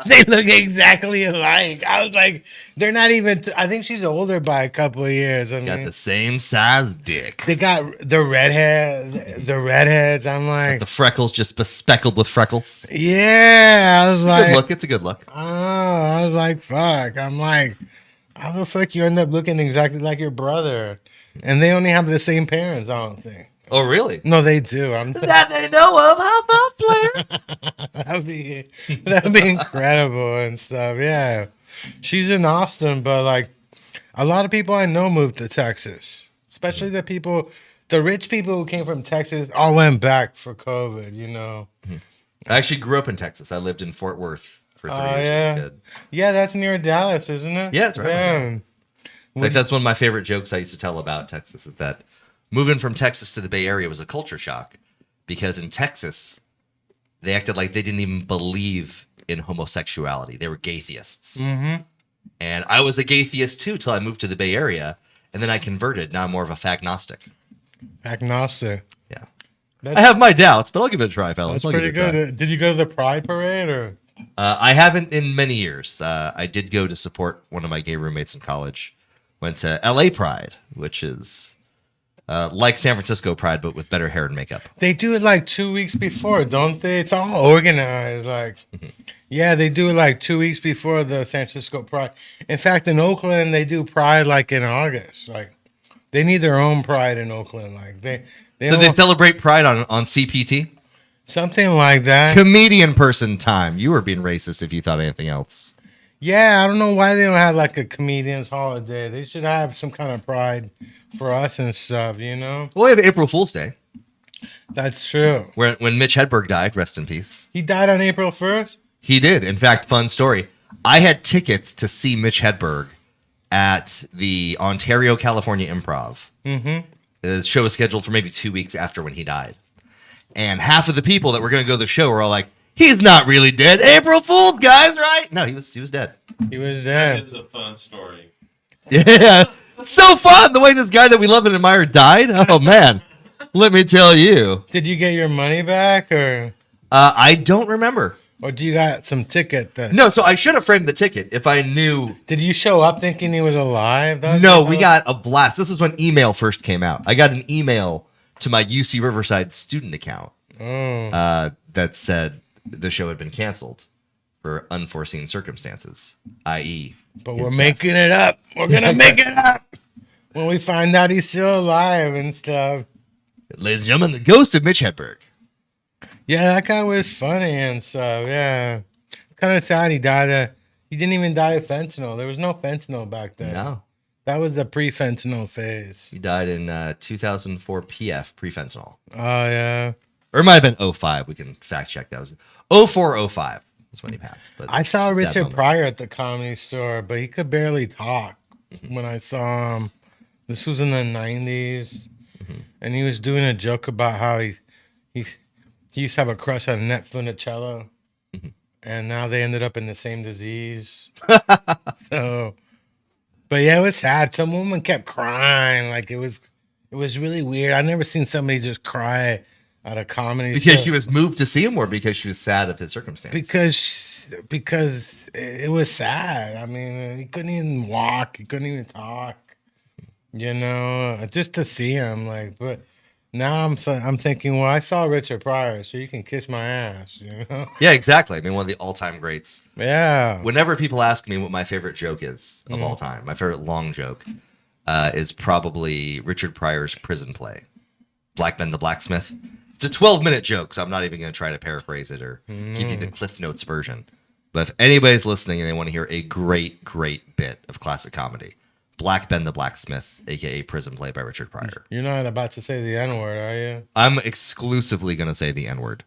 They look exactly alike. I was like, they're not even. I think she's older by a couple of years. I got the same size dick. They got the redheads. I'm like, got the freckles just bespeckled with freckles. Yeah, I was like, good look. It's a good look. Oh, I was like, fuck. I'm like, how the fuck you end up looking exactly like your brother? And they only have the same parents, I don't think. Oh, really? No, they do. I'm That they know of. How about Blair? that'd be incredible and stuff. Yeah, she's in Austin, but like a lot of people I know moved to Texas, especially the rich people who came from Texas, all went back for COVID. You know. I actually grew up in Texas. I lived in Fort Worth for 3 years Yeah, as a kid. yeah, that's near Dallas, isn't it? Yeah, it's right. Yeah. Like that's one of my favorite jokes I used to tell about Texas is that moving from Texas to the Bay Area was a culture shock because in Texas they acted like they didn't even believe in homosexuality. They were gaytheists. Mm-hmm. And I was a gaytheist too till I moved to the Bay Area, and then I converted. Now I'm more of a fagnostic. Agnostic. Yeah. That's, I have my doubts, but I'll give it a try, fellas. that's I'll give pretty it a try. good. Did you go to the Pride Parade or? I haven't in many years. I did go to support one of my gay roommates in college. Went to LA Pride, which is like San Francisco Pride, but with better hair and makeup. They do it like 2 weeks before, don't they? It's all organized. Like, yeah, they do it like 2 weeks before the San Francisco Pride. In fact, in Oakland, they do Pride like in August. Like, they need their own Pride in Oakland. Like, they So they celebrate Pride on CPT? something like that. Comedian person time. You were being racist if you thought anything else. Yeah, I don't know why they don't have like a comedian's holiday. They should have some kind of pride for us and stuff, you know? Well, we have April Fool's Day, That's true. when Mitch Hedberg died, rest in peace. He died on April 1st? He did. In fact, fun story. I had tickets to see Mitch Hedberg at the Ontario, California Improv. Mm-hmm. The show was scheduled for maybe 2 weeks after when he died. And half of the people that were going to go to the show were all like, he's not really dead. April Fool's, guys, right? No, he was dead. He was dead. It's a fun story. Yeah. So fun the way this guy that we love and admire died. Oh, man. Let me tell you. Did you get your money back or I don't remember. do you got some ticket that No, so I should have framed the ticket if I knew. Did you show up thinking he was alive? No, we got a blast. This is when email first came out. I got an email to my UC Riverside student account that said the show had been canceled for unforeseen circumstances, i.e. But we're making it up. We're gonna make it up when we find out he's still alive and stuff. Ladies and gentlemen, the ghost of Mitch Hedberg. Yeah, that guy was funny and stuff. Yeah, it's kind of sad he died. He didn't even die of fentanyl. There was no fentanyl back then. No. That was the pre-fentanyl phase. He died in 2004 PF, pre-fentanyl. Oh yeah. Or it might have been 05. We can fact check. That was 04, 05 is when he passed. But I saw sad Richard moment. Pryor at the Comedy Store, but he could barely talk when I saw him. This was in the 90s, and he was doing a joke about how he used to have a crush on Annette Funicello, and now they ended up in the same disease. So, but yeah, it was sad. Some woman kept crying, like it was really weird. I never seen somebody just cry at a comedy Because show. she was moved to see him or because she was sad of his circumstance? Because it was sad. I mean, he couldn't even walk. He couldn't even talk. You know, just to see him, like. But now I'm thinking, well, I saw Richard Pryor, so you can kiss my ass. You know? Yeah, exactly. I mean, one of the all-time greats. Yeah. Whenever people ask me what my favorite joke is of all time, my favorite long joke is probably Richard Pryor's prison play, Black Ben the Blacksmith. It's a 12-minute joke, so I'm not even going to try to paraphrase it or give you the Cliff Notes version. But if anybody's listening and they want to hear a great, great bit of classic comedy, Black Ben the Blacksmith, a.k.a. Prison Play by Richard Pryor. You're not about to say the N-word, are you? I'm exclusively going to say the N-word.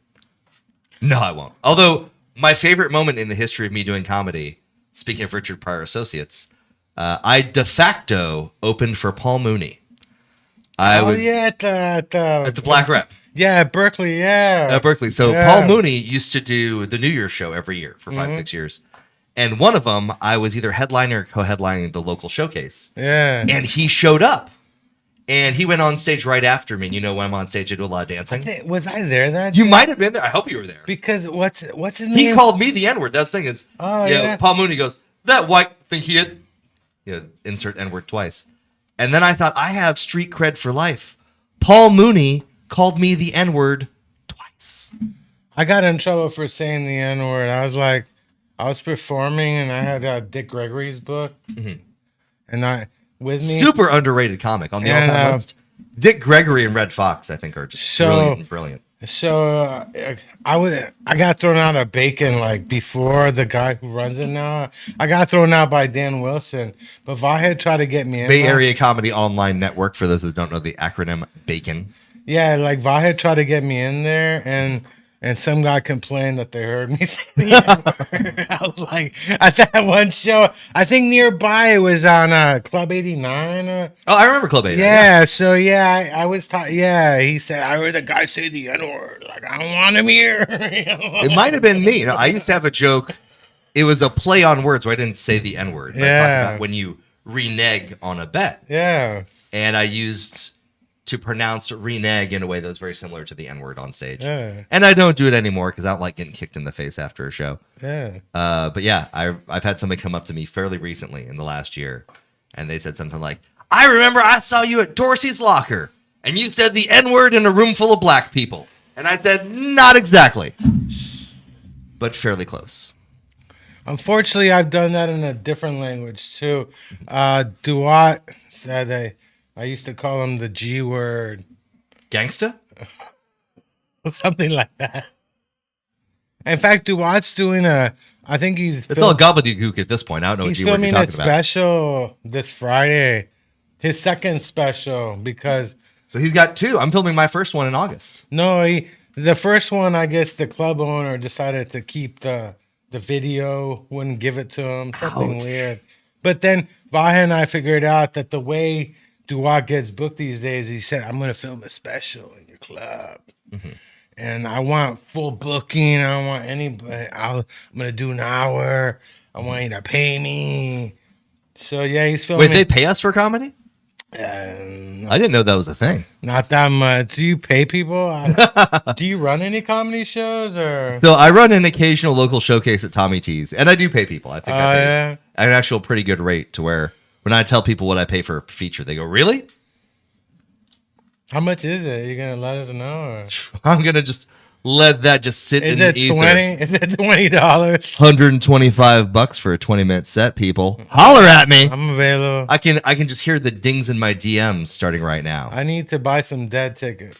No, I won't. Although, my favorite moment in the history of me doing comedy, speaking of Richard Pryor Associates, I de facto opened for Paul Mooney. I was at at the Black Rep. Yeah, at Berkeley, yeah. At Berkeley. So Yeah. Paul Mooney used to do the New Year's show every year for 5-6 years. And one of them, I was either headlining or co-headlining the local showcase. Yeah. And he showed up. And he went on stage right after me. And you know, when I'm on stage, I do a lot of dancing. Was I there that You day? might have been there. I hope you were there. Because what's his name? He called me the N-word. That's the thing is, Oh, yeah. Paul Mooney goes, that white thing he had, insert N-word twice. And then I thought, I have street cred for life. Paul Mooney called me the N-word twice. I got in trouble for saying the N-word. I was performing and I had Dick Gregory's book. And I with me. Super underrated comic on the And, all-time list. Dick Gregory and Red Fox, I think, are just So brilliant. So I got thrown out of Bacon like before the guy who runs it now. I got thrown out by Dan Wilson, but Vahed tried to get me in. Bay Area Comedy Online Network, for those that don't know the acronym BACON. Yeah, like Vahed tried to get me in there, and some guy complained that they heard me say the N-word. I was like, at that one show, I think nearby it was on Club 89. Oh, I remember Club 8. Yeah, so yeah, I was taught. Yeah, he said I heard the guy say the N word. Like I don't want him here. It might have been me. You know, I used to have a joke. It was a play on words where I didn't say the N word. I was talking about when you renege on a bet. Yeah. And I used to pronounce renege in a way that was very similar to the N word on stage. Yeah. And I don't do it anymore because I don't like getting kicked in the face after a show. Yeah. But yeah, I've had somebody come up to me fairly recently in the last year, and they said something like, I remember I saw you at Dorsey's Locker, and you said the N-word in a room full of black people. And I said, not exactly, but fairly close. Unfortunately, I've done that in a different language too. Duat said I used to call him the G word. Gangsta? Something like that. In fact, Duat's doing I think he's... It's all gobbledygook at this point. I don't know what he's G word you're filming a talking about. special this Friday. His second special, because... So he's got two. I'm filming my first one in August. No, the first one, I guess the club owner decided to keep the video, wouldn't give it to him. Something weird. But then Vahe and I figured out that the way Duat gets booked these days, he said, I'm going to film a special in your club. Mm-hmm. And I want full booking. I don't want anybody. I'm going to do an hour. I want you to pay me. So, yeah, he's filming. Wait, they pay us for comedy? I didn't know that was a thing. Not that much. Do you pay people? Do you run any comedy shows or? So I run an occasional local showcase at Tommy T's, and I do pay people. I think I pay Yeah. at an actual pretty good rate to where when I tell people what I pay for a feature, they go, "Really? How much is it? You gonna let us know? Or? I'm gonna just let that just sit Is in it the ether." 20? Is it $20? $125 for a 20-minute set, people. Holler at me. I'm available. I can just hear the dings in my DMs starting right now. I need to buy some Dead tickets.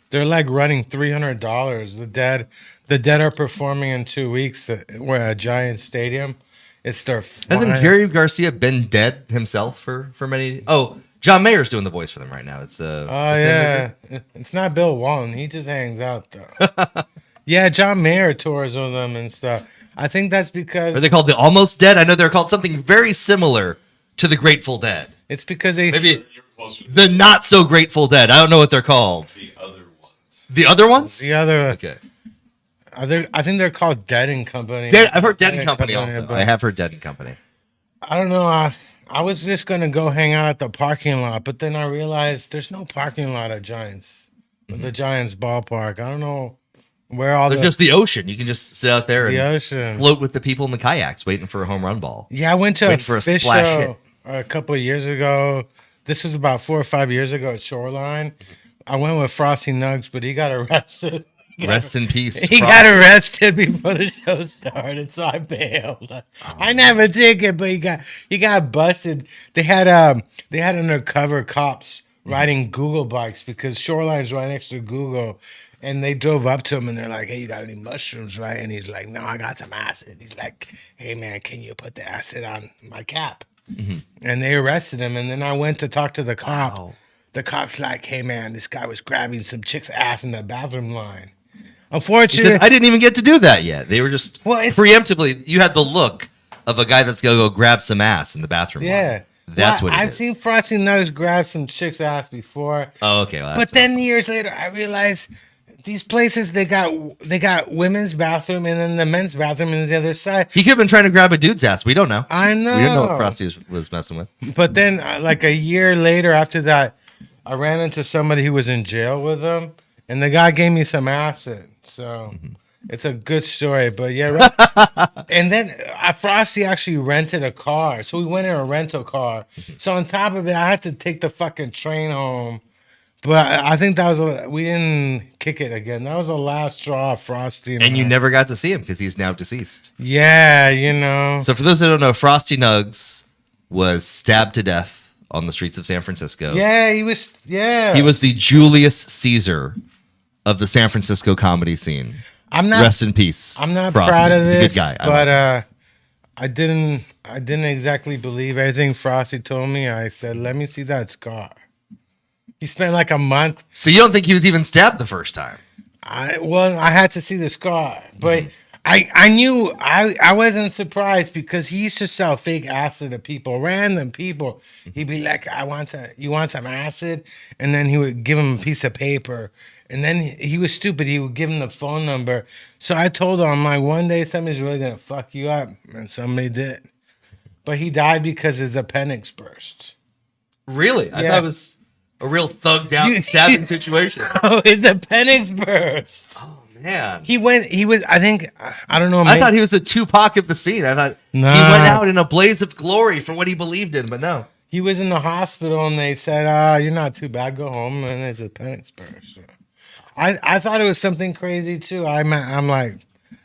They're like running $300. The Dead are performing in 2 weeks at a Giant Stadium. It's their Hasn't Jerry Garcia been dead himself for many? Oh, John Mayer's doing the voice for them right now. It's Oh yeah, it's not Bill Walton. He just hangs out though. Yeah, John Mayer tours with them and stuff. I think that's because Are they called the Almost Dead? I know they're called something very similar to the Grateful Dead. it's because they Maybe You're closer to the Not So Grateful Dead. I don't know what they're called. the other ones. The other ones? the other. Okay. I think they're called Dead and Company. I've heard Dead and Company also. but I have heard Dead and Company. I don't know. I was just gonna go hang out at the parking lot, but then I realized there's no parking lot at Giants, the Giants ballpark. I don't know where all There's the just the ocean. You can just sit out there the and ocean. float with the people in the kayaks waiting for a home run ball. Yeah, I went to a Waiting for a fish splash show a couple of years ago. This was about 4 or 5 years ago at Shoreline. I went with Frosty Nuggs, but he got arrested. Rest in peace. He Frosty. got arrested before the show started, so I bailed. I never a ticket, but he got busted. They had undercover cops riding Google bikes because Shoreline's right next to Google, and they drove up to him and they're like, "Hey, you got any mushrooms, right?" And he's like, "No, I got some acid." He's like, "Hey, man, can you put the acid on my cap?" And they arrested him, and then I went to talk to the cop. Wow. The cop's like, "Hey, man, this guy was grabbing some chick's ass in the bathroom line." He Unfortunately, said, I didn't even get to do that yet. They were just Well, it's- preemptively. You had the look of a guy that's gonna go grab some ass in the bathroom. yeah, line. That's Well, what it I've is. seen Frosty Nuggs grab some chick's ass before, Oh, okay. Well, but that's then years later, I realized these places they got women's bathroom and then the men's bathroom is the other side. he could have been trying to grab a dude's ass. We don't know. I know. We don't know what Frosty was messing with. But then, like a year later, after that, I ran into somebody who was in jail with him, and the guy gave me some acid. So it's a good story. But yeah, and then Frosty actually rented a car, so we went in a rental car. So on top of it, I had to take the fucking train home. But I think that was we didn't kick it again. That was the last straw of Frosty. And you I. never got to see him because he's now deceased. Yeah, you know. So for those that don't know, Frosty Nuggs was stabbed to death on the streets of San Francisco. Yeah, he was. Yeah, He was the Julius Caesar of the San Francisco comedy scene. I'm not. Rest in peace. I'm not Frosty. proud of He's this, a good guy. but like him. I didn't exactly believe everything Frosty told me. I said, "Let me see that scar." He spent like a month. So you don't think he was even stabbed the first time? I had to see the scar, but I knew I wasn't surprised because he used to sell fake acid to people, random people. He'd be like, you want some acid?" And then he would give him a piece of paper. And then he was stupid. He would give him the phone number. So I told him, I'm like, one day somebody's really gonna fuck you up, and somebody did. But he died because his appendix burst. Really? I Yeah. thought it was a real thugged out stabbing situation. Oh, his appendix burst. Oh man. He was. I think. I don't know. I thought he was the Tupac of the scene. I thought he went out in a blaze of glory for what he believed in, but no. He was in the hospital, and they said, "You're not too bad. Go home." And his appendix burst. I thought it was something crazy too. I'm like,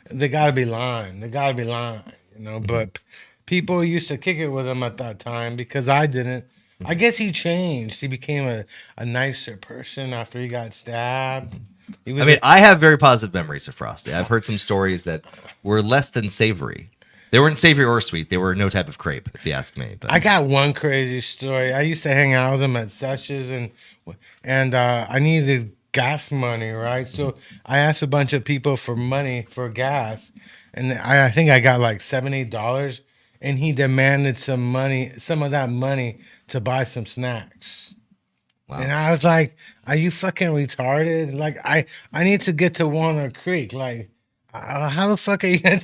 they gotta be lying. They gotta be lying, you know. But people used to kick it with him at that time because I didn't. I guess he changed. He became a nicer person after he got stabbed. He was I have very positive memories of Frosty. I've heard some stories that were less than savory. They weren't savory or sweet. They were no type of crepe, if you ask me. But I got one crazy story. I used to hang out with him at Sessions, and I needed gas money, right? So I asked a bunch of people for money for gas, and I think I got like $7-8, and he demanded some of that money to buy some snacks. Wow. And I was like, "Are you fucking retarded? Like, I need to get to Walnut Creek. Like, how the fuck are you gonna?"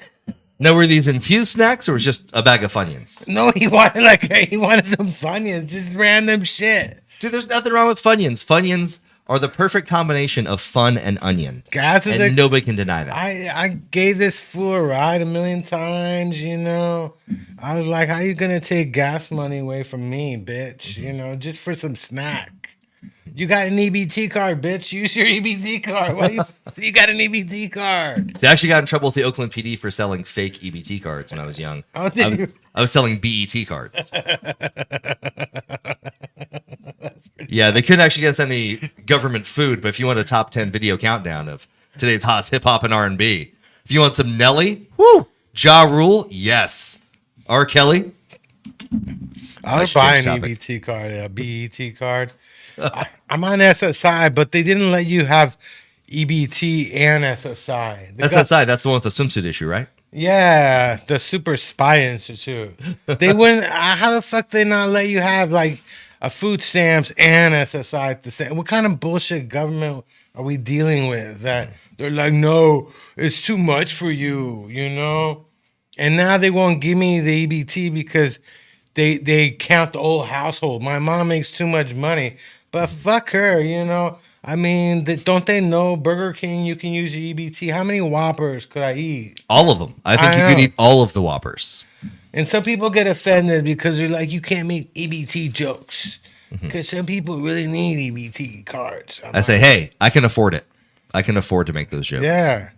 Now, were these infused snacks or was just a bag of Funyuns? No, he wanted some Funyuns, just random shit. Dude, there's nothing wrong with Funyuns. Funyuns are the perfect combination of fun and onion. Gas is and nobody can deny that. I gave this fool a ride 1,000,000 times, you know. I was like, "How you gonna take gas money away from me, bitch? You know, just for some snack. You got an EBT card, bitch. Use your EBT card. What you got an EBT card?" See, I actually got in trouble with the Oakland PD for selling fake EBT cards when I was young. Oh, did you? I was selling BET cards. Yeah, they couldn't actually get us any government food, but if you want a top 10 video countdown of today's hottest hip hop and R&B, if you want some Nelly, woo, Ja Rule, yes. R. Kelly, I would buy an EBT card, a BET card. I'm on SSI, but they didn't let you have EBT and SSI. SSI, that's the one with the swimsuit issue, right? Yeah, the Super Spy Institute. They wouldn't. How the fuck they not let you have like a food stamps and SSI at the same? What kind of bullshit government are we dealing with? That they're like, "No, it's too much for you," you know. And now they won't give me the EBT because they count the whole household. My mom makes too much money, but fuck her, you know. I mean, don't they know Burger King, you can use your EBT? How many Whoppers could I eat? All of them. I think you could eat all of the Whoppers. And some people get offended because they're like, you can't make EBT jokes. Because some people really need EBT cards. I say, hey, I can afford it. I can afford to make those jokes. Yeah.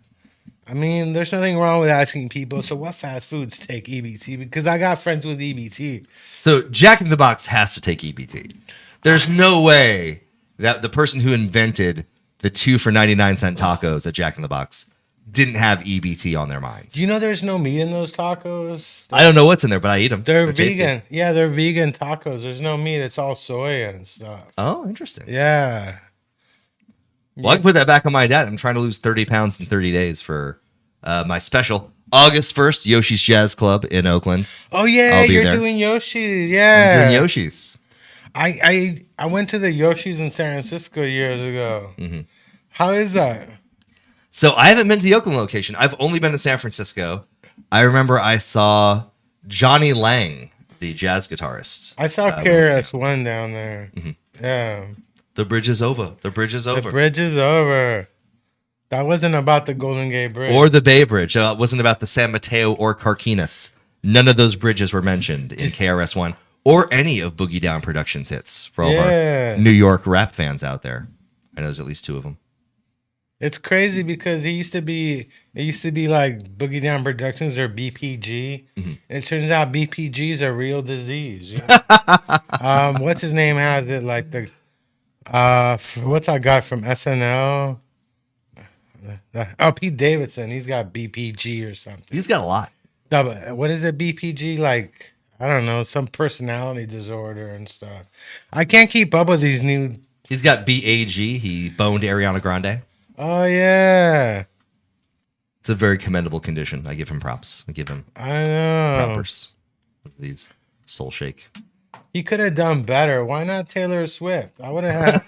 I mean, there's nothing wrong with asking people, so what fast foods take EBT? Because I got friends with EBT. So Jack in the Box has to take EBT. There's no way that the person who invented the 2 for 99-cent tacos at Jack in the Box didn't have EBT on their minds. Do you know there's no meat in those tacos? I don't know what's in there, but I eat them. They're vegan. Yeah, they're vegan tacos. There's no meat. It's all soy and stuff. Oh, interesting. Yeah. Well, I can put that back on my diet. I'm trying to lose 30 pounds in 30 days for my special August 1st Yoshi's Jazz Club in Oakland. Oh, yeah, you're doing Yoshi. Yeah. I'm doing Yoshi's. I went to the Yoshi's in San Francisco years ago. Mm-hmm. How is that? So I haven't been to the Oakland location. I've only been to San Francisco. I remember I saw Johnny Lang, the jazz guitarist. I saw KRS-One down there. Mm-hmm. Yeah. The bridge is over. The bridge is over. The bridge is over. That wasn't about the Golden Gate Bridge. Or the Bay Bridge. It wasn't about the San Mateo or Carquinez. None of those bridges were mentioned in KRS-One or any of Boogie Down Productions hits for all of our New York rap fans out there. I know there's at least 2 of them. It's crazy because it used to be like Boogie Down Productions or BPG. Mhm. It turns out BPG is a real disease. What's his name has it like the what's that guy from SNL? Oh, Pete Davidson. He's got BPG or something. He's got a lot. No, but what is it? BPG like I don't know, some personality disorder and stuff. I can't keep up with these new. He's got BAG. He boned Ariana Grande. Oh yeah, It's a very commendable condition. I give him props. I give him I know. propers. These soul shake. He could have done better. Why not Taylor Swift? I would have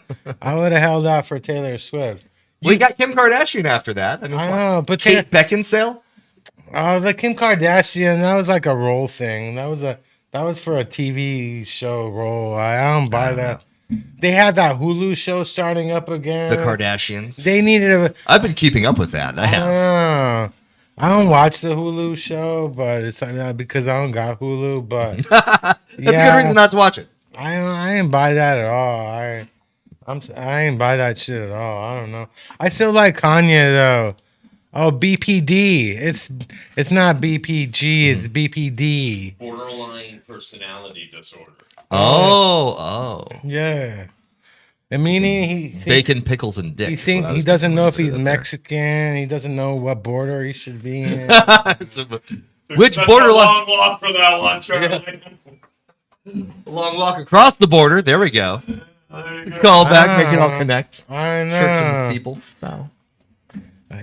held out for Taylor Swift. We got Kim Kardashian after that. I mean, I know, but Kate Beckinsale. the Kim Kardashian, that was like a role thing. That was for a TV show role. I don't buy that. They had that Hulu show starting up again. The Kardashians. They needed a. I've been keeping up with that. I have. I don't watch the Hulu show, but it's because I don't got Hulu. But That's a good reason not to watch it. I didn't buy that at all. I ain't buy that shit at all. I don't know. I still like Kanye though. Oh, BPD. It's not BPG. It's BPD. Borderline personality disorder. Oh. Yeah. I mean, he Bacon, pickles, and dick. he doesn't know if he's Mexican. He doesn't know what border he should be in. Which Such borderline? a long walk for that one, Charlie. Long walk across the border. There we go. There you go. Call back, make it all connect. I Church know. and people. So.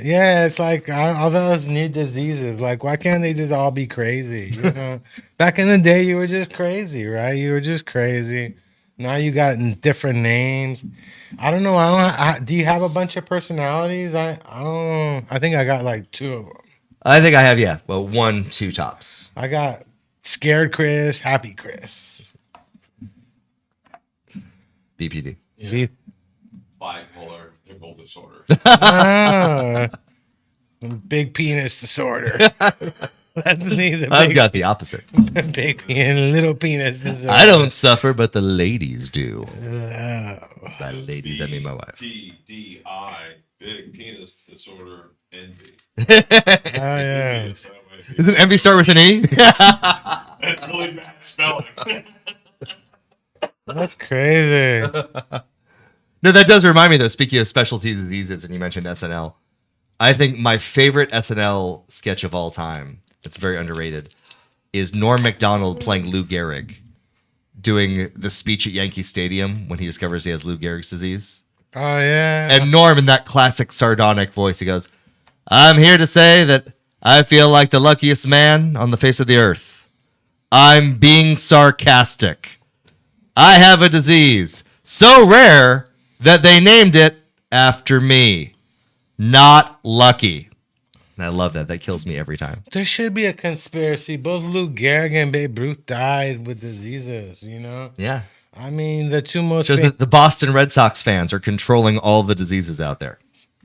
Yeah, it's like all those new diseases. Like, why can't they just all be crazy? You know, back in the day, you were just crazy, right? You were just crazy. Now you got different names. I don't know. Do you have a bunch of personalities? I don't know. I think I got like 2 of them. I think I have, yeah. Well, 1, 2 tops. I got scared Chris, happy Chris. BPD. Yeah. Bipolar pickle disorder. Ah, big penis disorder. That's me. The I've big, got the opposite. big penis, little penis disorder. I don't suffer, but the ladies do. Oh. By ladies, I mean my wife. BDI, big penis disorder, envy. Oh yeah. Yes, that might be- Doesn't envy start with an E? That's really bad spelling. That's crazy. No, that does remind me, though, speaking of specialty diseases, and you mentioned SNL, I think my favorite SNL sketch of all time, it's very underrated, is Norm Macdonald playing Lou Gehrig, doing the speech at Yankee Stadium when he discovers he has Lou Gehrig's disease. Oh yeah. And Norm, in that classic sardonic voice, he goes, "I'm here to say that I feel like the luckiest man on the face of the earth. I'm being sarcastic. I have a disease so rare that they named it after me. Not lucky." And I love that. That kills me every time. There should be a conspiracy. Both Lou Gehrig and Babe Ruth died with diseases. You know. Yeah. I mean, the two most. Shows that the Boston Red Sox fans are controlling all the diseases out there.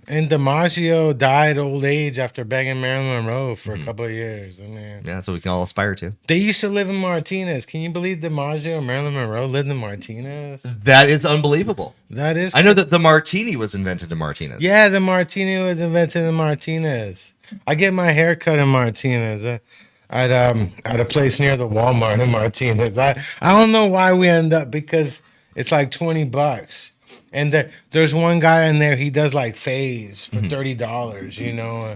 And DiMaggio died old age after banging Marilyn Monroe for a couple of years. I mean, Yeah, that's what we can all aspire to. they used to live in Martinez. Can you believe DiMaggio and Marilyn Monroe lived in Martinez? That is unbelievable. That is. I know that the martini was invented in Martinez. Yeah, the martini was invented in Martinez. I get my hair cut in Martinez at a place near the Walmart in Martinez. I don't know why we end up because it's like $20. And there's one guy in there, he does like phase for $30, you know.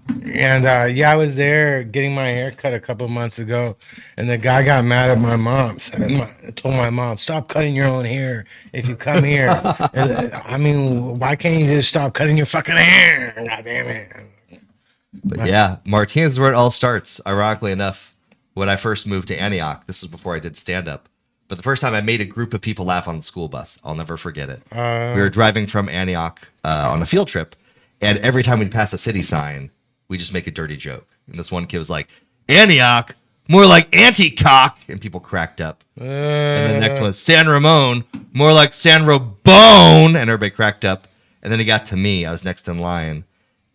And yeah, I was there getting my hair cut a couple months ago, and the guy got mad at my mom. I told my mom, "Stop cutting your own hair if you come here." And, I mean, why can't you just stop cutting your fucking hair? God damn it. But yeah, Martinez is where it all starts. Ironically enough, when I first moved to Antioch, this was before I did stand up. But the first time I made a group of people laugh on the school bus, I'll never forget it. We were driving from Antioch on a field trip, and every time we'd pass a city sign, we just make a dirty joke. And this one kid was like, "Antioch, more like anti-cock," and people cracked up. And the next one was San Ramon, more like San Robone, and everybody cracked up. And then he got to me. I was next in line,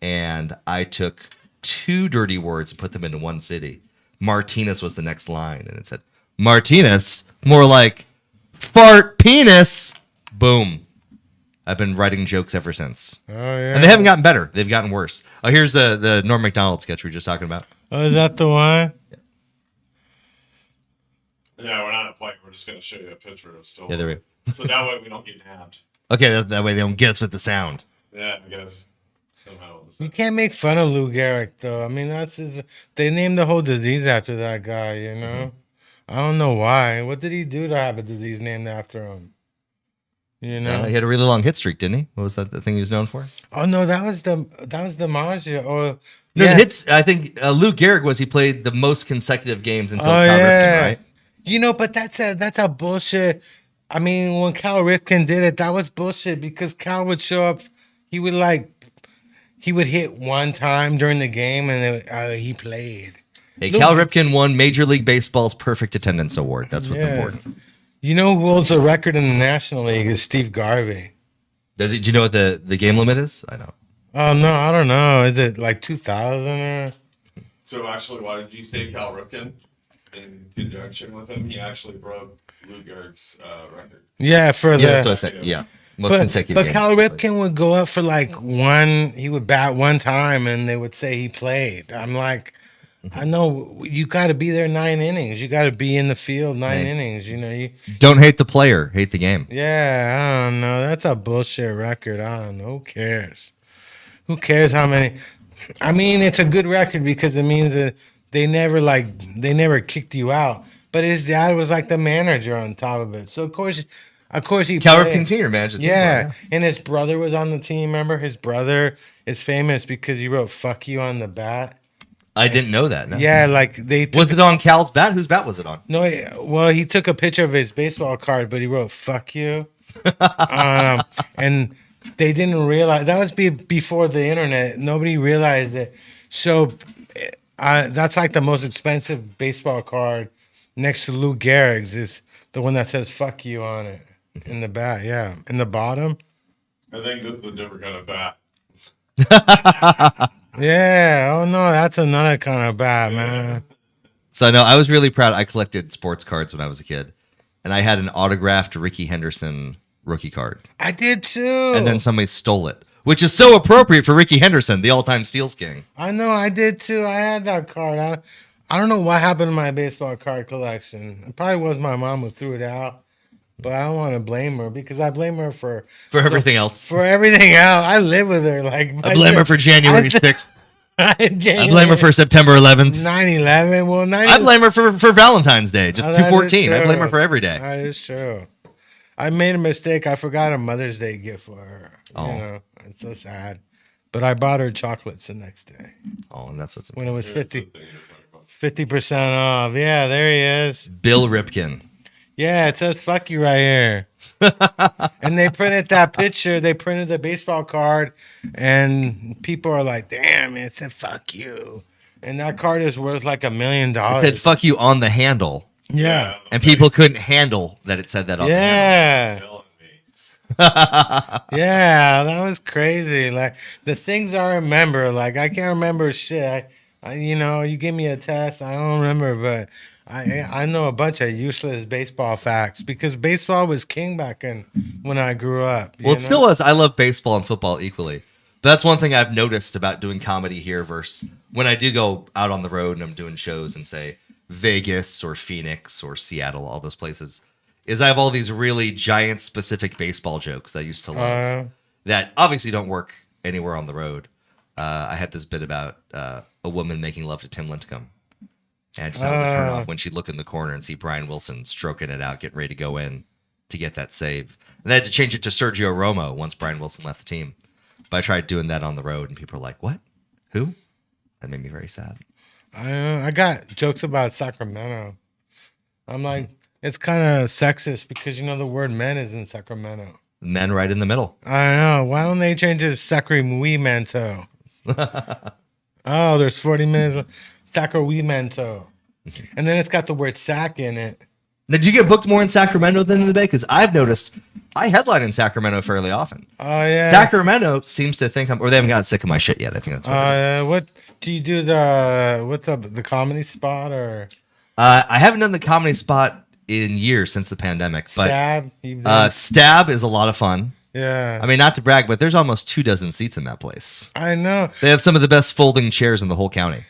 and I took 2 dirty words and put them into one city. Martinez was the next line, and it said, "Martinez, more like fart penis." Boom. I've been writing jokes ever since. Oh yeah. And they haven't gotten better. They've gotten worse. Oh, here's the Norm Macdonald sketch we were just talking about. Oh, is that the one? Yeah, we're not at play. We're just going to show you a picture of still. Yeah, there we go. So that way we don't get nabbed. Okay, that way they don't get us with the sound. Yeah, I guess. Somehow. You can't make fun of Lou Gehrig though. I mean, they named the whole disease after that guy. You know, I don't know why. What did he do to have a disease named after him? You know, He had a really long hit streak, didn't he? What was that the thing he was known for? Oh no, that was the Maggio. Oh No, yeah. the hits. I think Lou Gehrig he played the most consecutive games until Cal Ripken, right? You know, but that's a bullshit. I mean, when Cal Ripken did it, that was bullshit because Cal would show up. He would hit one time during the game and he played. Hey, Cal Ripken won Major League Baseball's Perfect Attendance Award. That's what's important. You know who holds the record in the National League is Steve Garvey. Do you know what the game limit is? I know. Oh no, I don't know. Is it like 2,000 or? So actually, why did you say Cal Ripken? In conjunction with him, he actually broke Lou Gehrig's record. Yeah, for the. That's what I said. Yeah, most consecutive. But games Cal played. Ripken would go up for like one. He would bat one time, and they would say he played. I'm like, I know you got to be there 9 innings. You got to be in the field 9 innings. You know you. Don't hate the player, hate the game. Yeah, I don't know. That's a bullshit record. I don't know. Who cares? Who cares how many? I mean, it's a good record because it means that they never kicked you out. But his dad was like the manager on top of it. So of course he Cal played. Ripken Sr. managed the team. Yeah, right? and his brother was on the team. Remember, his brother is famous because he wrote "fuck you" on the bat. I didn't know that. No. Yeah, like they took Was it on Cal's bat? Whose bat was it on? No, well, he took a picture of his baseball card, but he wrote "fuck you," and they didn't realize that was before the internet. Nobody realized it. So that's like the most expensive baseball card next to Lou Gehrig's is the one that says "fuck you" on it in the bat. Yeah, in the bottom. I think this is a different kind of bat. Yeah. Oh no, that's another kind of bat, man. So I know I was really proud. I collected sports cards when I was a kid, and I had an autographed Ricky Henderson rookie card. I did too. And then somebody stole it, which is so appropriate for Ricky Henderson, the all-time steals king. I know, I did too. I had that card. I don't know what happened to my baseball card collection. It probably was my mom who threw it out, but I don't want to blame her because I blame her for everything else. For everything else, I live with her. Like I blame her for January 6th. I January, blame her for September 11th. 9/11. Well, I blame her for Valentine's Day, just Oh, that is 2/14. I blame her true. for every day. That is true. I made a mistake. I forgot a Mother's Day gift for her. Oh. You know, it's so sad. But I bought her chocolates the next day Oh, and that's what's when it was Here's the 50. thing you're talking about. 50% off. Yeah, there he is. Bill Ripken. Yeah, it says fuck you right here. And they printed that picture. They printed the baseball card, and people are like, damn, it said fuck you. And that card is worth like $1 million. It said "fuck you" on the handle, Yeah. and people couldn't handle that it said that on the handle. Yeah. Killing me. Yeah, that was crazy. Like the things I remember, like I can't remember shit. You give me a test, I don't remember, but I know a bunch of useless baseball facts because baseball was king back when I grew up. Well, it still is. I love baseball and football equally. But that's one thing I've noticed about doing comedy here versus when I do go out on the road and I'm doing shows in, say, Vegas or Phoenix or Seattle, all those places, is I have all these really giant specific baseball jokes that I used to love that obviously don't work anywhere on the road. I had this bit about a woman making love to Tim Lincecum. And I just had to turn off when she'd look in the corner and see Brian Wilson stroking it out, getting ready to go in to get that save. And I had to change it to Sergio Romo once Brian Wilson left the team. But I tried doing that on the road, and people were like, "What? Who?" That made me very sad. I got jokes about Sacramento. I'm like, it's kind of sexist because the word men is in Sacramento. Men right in the middle. I know. Why don't they change it to Sacramento? Oh, there's 40 minutes. Sacramento. And then it's got the word sack in it. Did you get booked more in Sacramento than in the Bay? Because I've noticed I headline in Sacramento fairly often. Oh, yeah. Sacramento seems to think or they haven't gotten sick of my shit yet. I think that's what it is. What do you do? What's up? The comedy spot or I haven't done the comedy spot in years since the pandemic, but stab? Stab is a lot of fun. Yeah. I mean, not to brag, but there's almost 24 seats in that place. I know. They have some of the best folding chairs in the whole county.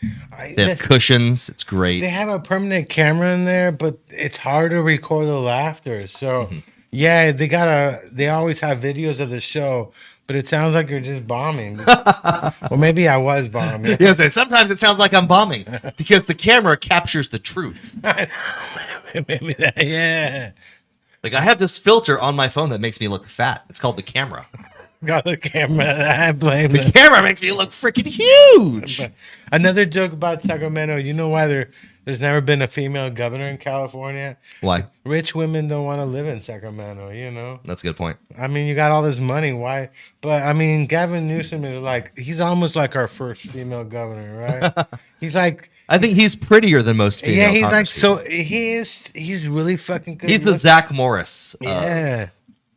They have cushions. It's great. They have a permanent camera in there, but it's hard to record the laughter. So, yeah, they always have videos of the show, but it sounds like you're just bombing. Well, maybe I was bombing. Yeah, sometimes it sounds like I'm bombing because the camera captures the truth. Maybe that, yeah. Like I have this filter on my phone that makes me look fat. It's called the camera. Got the camera. I blame The them. camera makes me look freaking huge. Another joke about Sacramento. You know why there's never been a female governor in California? Why? Rich women don't want to live in Sacramento, you know? That's a good point. I mean, you got all this money. Why? But, I mean, Gavin Newsom is like, he's almost like our first female governor, right? He's like... I think he's prettier than most female. Yeah, he's like, Congress so people. he's really fucking good. He's the looking. Zach Morris of Yeah.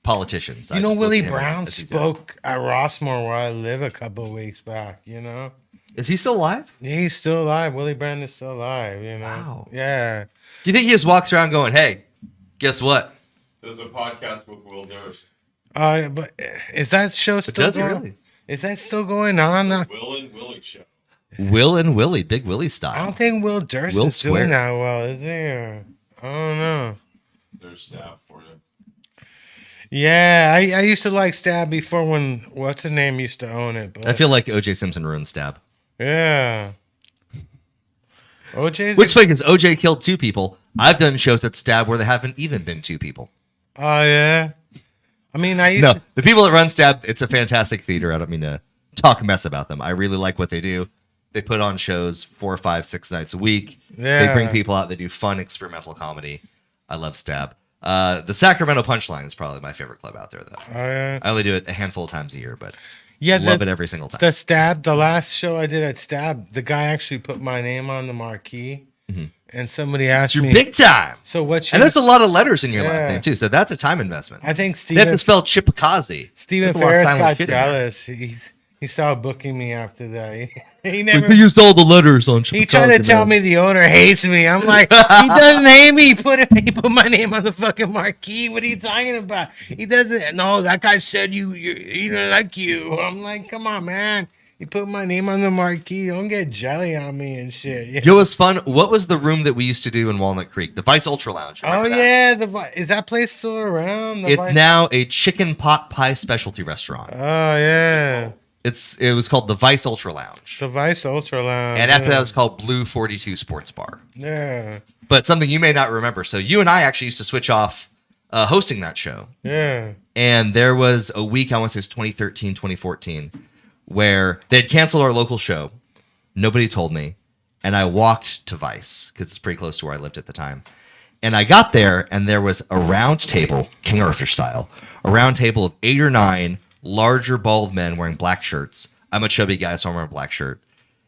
politicians. You I know, just look Willie at him Brown as he's spoke at Rossmore where I live a couple of weeks back, you know? Is he still alive? Yeah, he's still alive. Willie Brown is still alive, you know? Wow. Yeah. Do you think he just walks around going, hey, guess what? There's a podcast with Will Durst. But is that show still does he going? really? Is that still going on? Will and Willie show. Will and Willie, Big Willie I style. don't think Will Durst Will is swear. doing that well, is he? Or, I don't know. There's staff for you. Yeah, I used to like Stab before when what's his name used to own it. But I feel like OJ Simpson ruined Stab. yeah. OJ's Which thing is OJ killed 2 people. I've done shows at Stab where there haven't even been 2 people. Oh yeah. I mean, I used No, to, the people that run Stab, it's a fantastic theater. I don't mean to talk mess about them. I really like what they do. They put on shows 4, 5, 6 nights a week. They bring Yeah. people out. They do fun experimental comedy. I love Stab. The Sacramento Punchline is probably my favorite club out there, though. oh yeah. I only do it a handful of times a year, but Yeah, love it every single time. the last show I did at Stab, the guy actually put my name on the marquee, and somebody asked You're me, big time. so what? And there's a lot of letters in your last Yeah. name, too, so that's a time investment. I think They have to Steven spell Chippecazi. Stephen There's a lot of Ferris silent got shit in there. jealous. He started booking me after that. He never. They used all the letters on Chippecazi. He tried to tell man. me the owner hates me. I'm like, he doesn't hate me. He put my name on the fucking marquee. What are you talking about? He doesn't. No, that guy said he didn't like you. I'm like, come on, man. He put my name on the marquee. Don't get jelly on me and shit. You know what's fun? What was the room that we used to do in Walnut Creek? The Vice Ultra Lounge. Oh Remember that? yeah, is that place still around? It's now a chicken pot pie specialty restaurant. Oh yeah, It was called the Vice Ultra Lounge. the Vice Ultra Lounge. And after yeah. that, it was called Blue 42 Sports Bar. Yeah, But something you may not remember. So you and I actually used to switch off hosting that show. yeah. And there was a week, I want to say it was 2013, 2014, where they'd canceled our local show. Nobody told me. And I walked to Vice because it's pretty close to where I lived at the time. And I got there, and there was a round table, King Arthur style, a round table of 8 or 9 larger bald men wearing black shirts. I'm a chubby guy, so I'm wearing a black shirt.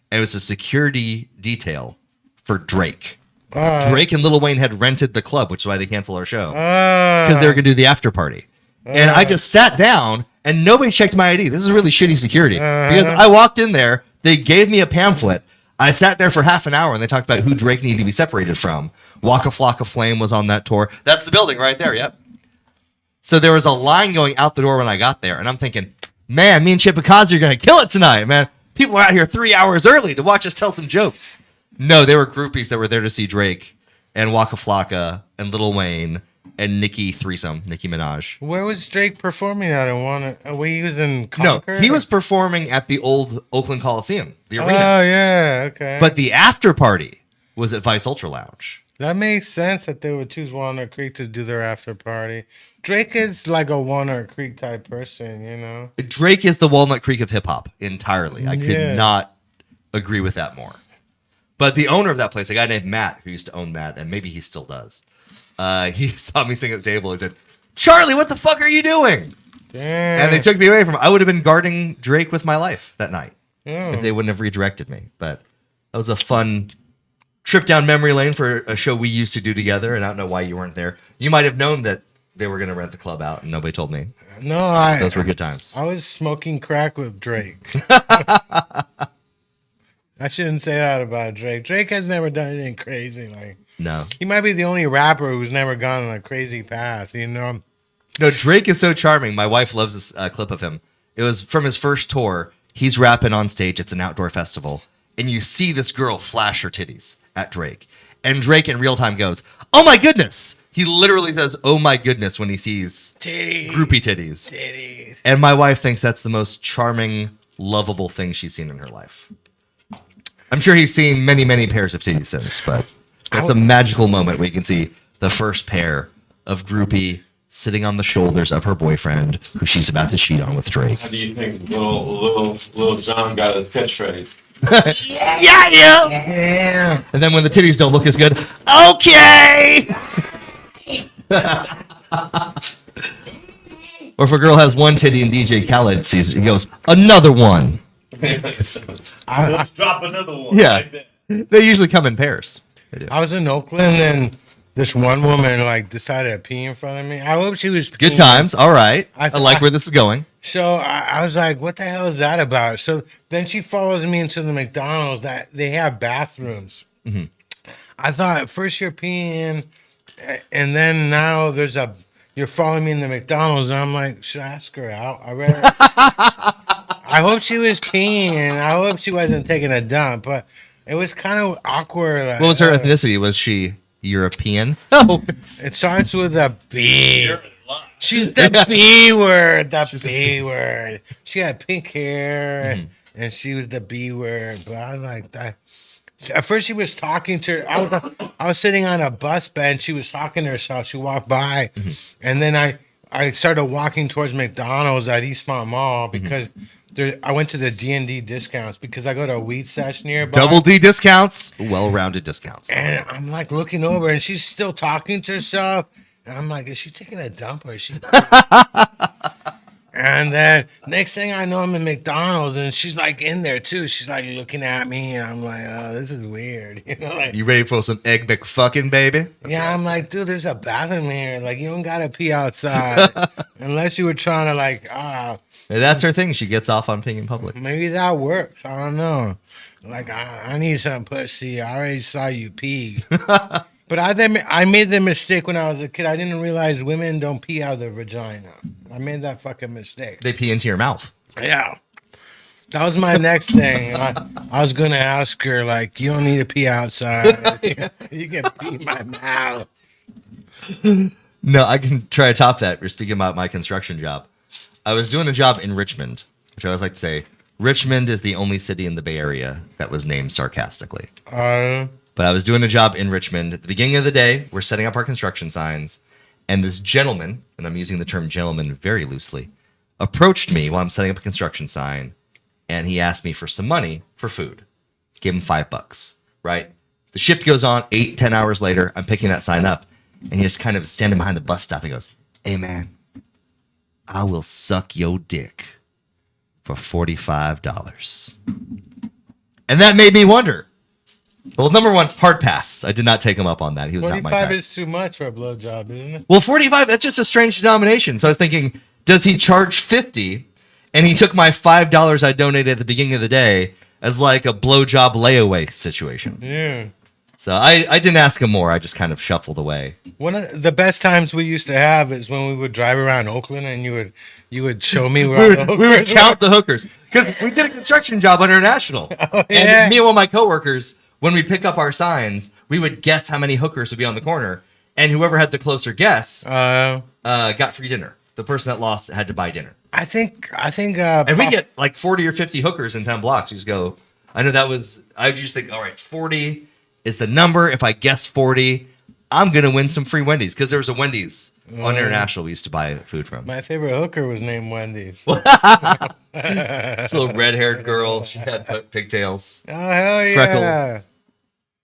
And it was a security detail for Drake. Drake and Lil Wayne had rented the club, which is why they canceled our show. Because they were going to do the after party. And I just sat down, and nobody checked my ID. This is really shitty security. Because I walked in there, they gave me a pamphlet. I sat there for half an hour, and they talked about who Drake needed to be separated from. Waka Flocka Flame was on that tour. That's the building right there, yep. So there was a line going out the door when I got there, and I'm thinking, man, me and Chippecazi are going to kill it tonight, man. People are out here 3 hours early to watch us tell some jokes. No, they were groupies that were there to see Drake and Waka Flocka and Lil Wayne and Nicki Minaj. Where was Drake performing at? He was in No, Concord? he was performing at the old Oakland Coliseum, the arena. Oh yeah, okay. But the after party was at Vice Ultra Lounge. that makes sense that they would choose Walnut Creek to do their after party. Drake is like a Walnut Creek type person, you know. Drake is the Walnut Creek of hip hop entirely. I could Yeah. not agree with that more. But the owner of that place, a guy named Matt, who used to own that, and maybe he still does, he saw me sitting at the table. He said, "Charlie, what the fuck are you doing?" Damn. And they took me away from it. I would have been guarding Drake with my life that night Yeah. if they wouldn't have redirected me. But that was a fun trip down memory lane for a show we used to do together, and I don't know why you weren't there. You might have known that they were going to rent the club out, and nobody told me. No, Those were good times. I was smoking crack with Drake. I shouldn't say that about Drake. Drake has never done anything crazy. Like No. he might be the only rapper who's never gone on a crazy path. You know, No, Drake is so charming. My wife loves this clip of him. It was from his first tour. He's rapping on stage. It's an outdoor festival. And you see this girl flash her titties at Drake. And Drake in real time goes, "Oh my goodness." He literally says, "Oh my goodness," when he sees groupie titties. Titties. And my wife thinks that's the most charming, lovable thing she's seen in her life. I'm sure he's seen many, many pairs of titties since, but that's a magical moment where you can see the first pair of groupie sitting on the shoulders of her boyfriend, who she's about to cheat on with Drake. How do you think little John got his catchphrase? Yeah. And then when the titties don't look as good, okay. Or if a girl has one titty and DJ Khaled sees it, he goes, "Another one." Let's drop another one. Yeah. Like that. They usually come in pairs. They do. I was in Oakland and this one woman like decided to pee in front of me. I hope she was Good peeing. times. All right. I- I like where this is going. So I was like, what the hell is that about? So then she follows me into the McDonald's that they have bathrooms. Mm-hmm. I thought at first you're peeing, and then now you're following me in the McDonald's, and I'm like, should I ask her out? I hope she was peeing. I hope she wasn't taking a dump, but it was kind of awkward. Like, What was her ethnicity? Was she European? Oh, It starts with a B. You're in luck. She's the B word. The B word. She had pink hair, and she was the B word. But I was like that. At first, she was talking to her. I was sitting on a bus bench. She was talking to herself. She walked by, and then I started walking towards McDonald's at Eastmont Mall because I went to the D&D discounts because I go to a weed sesh nearby. Double D discounts, well-rounded discounts. And I'm like looking over, and she's still talking to herself. And I'm like, is she taking a dump or is she? And then next thing I know, I'm in McDonald's, and she's like in there too. She's like looking at me, and I'm like, oh, this is weird. You know, like, You ready for some egg McFucking, baby? yeah, I'm like, dude, there's a bathroom here. Like, you don't gotta pee outside unless you were trying to like, That's her thing. She gets off on peeing in public. maybe that works. I don't know. Like, I need some pussy. I already saw you pee. But I made the mistake when I was a kid. I didn't realize women don't pee out of their vagina. I made that fucking mistake. They pee into your mouth. Yeah. That was my next thing. I was going to ask her, like, you don't need to pee outside. You can pee in my mouth. No, I can try to top that. We're speaking about my construction job. I was doing a job in Richmond, which I always like to say, Richmond is the only city in the Bay Area that was named sarcastically. But I was doing a job in Richmond. At the beginning of the day, we're setting up our construction signs, and this gentleman, and I'm using the term gentleman very loosely, approached me while I'm setting up a construction sign, and he asked me for some money for food. Gave him $5, right? The shift goes on 8-10 hours later. I'm picking that sign up, and he just kind of standing behind the bus stop. He goes, "Hey, man, I will suck your dick for $45. And that made me wonder. Well, number one, hard pass. I did not take him up on that. He was not my 45 type. is too much for a blowjob, isn't it? Well, 45, that's just a strange denomination. So I was thinking, does he charge 50? And he took my $5 I donated at the beginning of the day as like a blowjob layaway situation. Yeah. So I didn't ask him more. I just kind of shuffled away. One of the best times we used to have is when we would drive around Oakland, and you would show me where all the hookers We would count the hookers because we did a construction job on International. yeah. And me and one of my coworkers, when we pick up our signs, we would guess how many hookers would be on the corner, and whoever had the closer guess got free dinner. The person that lost had to buy dinner. I think. And we get like 40 or 50 hookers in 10 blocks. We just go. I know that was. I would just think, all right, 40 is the number. If I guess 40, I'm gonna win some free Wendy's because there was a Wendy's on International we used to buy food from. My favorite hooker was named Wendy's. This little red-haired girl. She had pigtails, Oh hell yeah! freckles.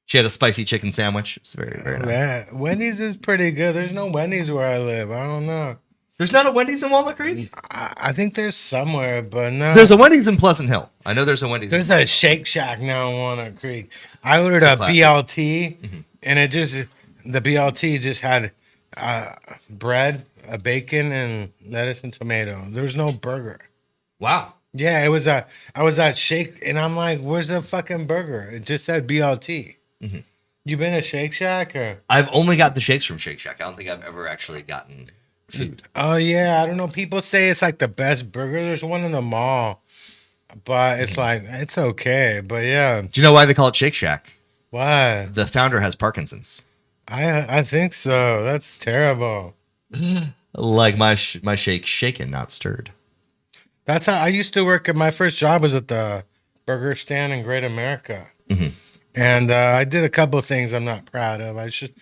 She had a spicy chicken sandwich. It was very, very nice. Yeah, Wendy's is pretty good. There's no Wendy's where I live. I don't know. There's not a Wendy's in Walnut Creek? I think there's somewhere, but no. There's a Wendy's in Pleasant Hill. I know there's a Wendy's. There's a Shake Shack now in Walnut Creek. I ordered It's a a classic. BLT, and the BLT just had bread, a bacon, and lettuce and tomato. There was no burger. Wow. Yeah, I was at Shake, and I'm like, where's the fucking burger? It just said BLT. You been to Shake Shack or? I've only got the shakes from Shake Shack. I don't think I've ever actually gotten food. Oh yeah, I don't know. People say it's like the best burger. There's one in the mall, but it's like it's okay. But yeah, Do you know why they call it Shake Shack? why? The founder has Parkinson's. I think so. That's terrible. Like my shake shaken, not stirred. That's how I used to work. At my first job was at the burger stand in Great America, and I did a couple of things I'm not proud of. I should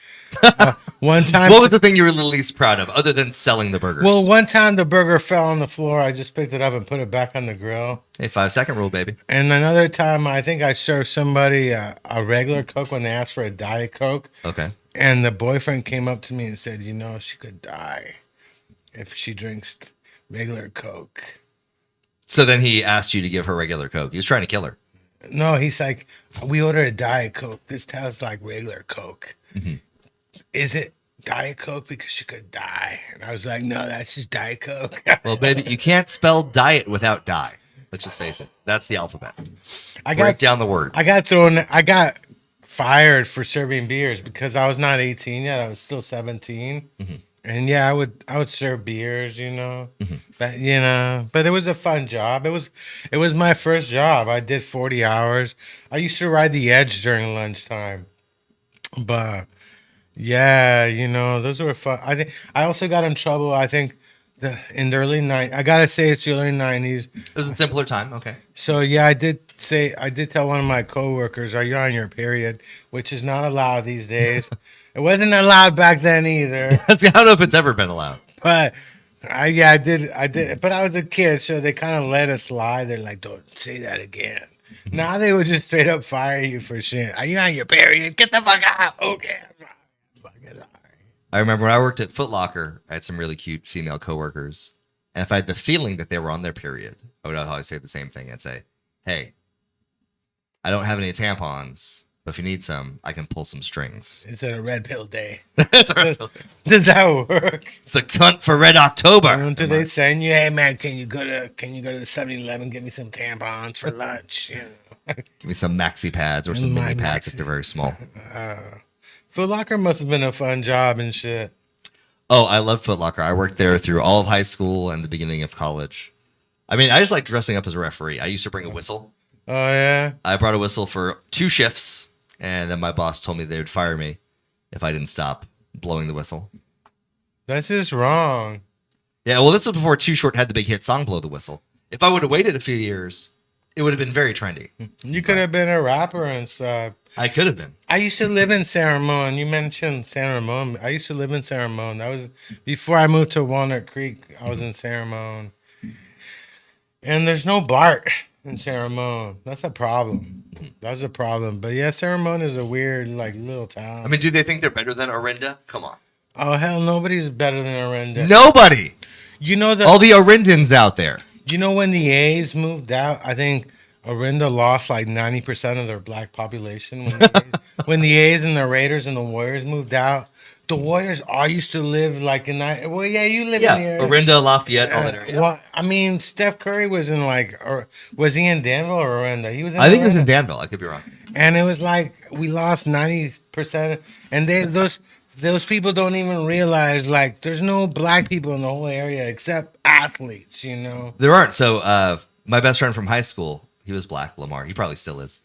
one time. What was the thing you were the least proud of, other than selling the burgers? Well, one time the burger fell on the floor. I just picked it up and put it back on the grill. Hey, 5-second rule, baby. And another time, I think I served somebody a regular Coke when they asked for a Diet Coke. Okay. And the boyfriend came up to me and said, you know, she could die if she drinks regular Coke. So then he asked you to give her regular Coke. He was trying to kill her. No, he's like, we ordered a Diet Coke. This tastes like regular Coke. Is it Diet Coke? Because she could die. And I was like, no, that's just Diet Coke. Well, baby, you can't spell diet without die. Let's just face it. That's the alphabet. Break down the word. I got fired for serving beers because I was not 18 yet. I was still 17. And yeah, I would serve beers, you know. But it was a fun job. It was my first job. I did 40 hours. I used to ride the edge during lunchtime. But yeah, you know, those were fun. I think I also got in trouble. I think in the early 90s. I gotta say it's the early 90s. It was in simpler time. Okay. So yeah, I did tell one of my coworkers, "Are you on your period?" Which is not allowed these days. It wasn't allowed back then either. I don't know if it's ever been allowed. But I did. But I was a kid, so they kind of let us lie. They're like, "Don't say that again." Now they would just straight up fire you for shit. Are you on your period? Get the fuck out. Okay. I'm sorry. Fucking sorry. I remember when I worked at Foot Locker, I had some really cute female coworkers. And if I had the feeling that they were on their period, I would always say the same thing. I'd say, hey, I don't have any tampons, but if you need some, I can pull some strings. Is it a red pill day? That's right. Does that work? It's the cunt for Red October. Do they send you, hey man, can you go to the 7-Eleven, get me some tampons for lunch? You know? Give me some maxi pads or some My mini pads maxi- if they're very small. Foot Locker must have been a fun job and shit. Oh, I love Foot Locker. I worked there through all of high school and the beginning of college. I mean, I just like dressing up as a referee. I used to bring a whistle. Oh yeah. I brought a whistle for 2 shifts, and then my boss told me they would fire me if I didn't stop blowing the whistle. That's just wrong. Yeah, well, this was before Too Short had the big hit song "Blow the Whistle." If I would have waited a few years, it would have been very trendy. You could have been a rapper and stuff. I could have been. I used to live in San Ramon. You mentioned San Ramon. I used to live in San Ramon. That was before I moved to Walnut Creek. I was in San Ramon. And there's no BART in San Ramon. That's a problem. That's a problem. But yeah, San Ramon is a weird, like, little town. I mean, do they think they're better than Orinda? Come on. Oh, hell, nobody's better than Orinda. Nobody. You know All the Orindans out there. You know when the A's moved out, I think Orinda lost like 90% of their black population. When the A's and the Raiders and the Warriors moved out, the Warriors all used to live like in that. Well, yeah, you live in the area. Orinda, Lafayette, all that area. Well, I mean, Steph Curry was in like, or was he in Danville or Orinda? He was. I think he was in Danville. I could be wrong. And it was like we lost 90%, and those people don't even realize like there's no black people in the whole area except athletes. You know. There aren't. So my best friend from high school, he was black, Lamar. He probably still is.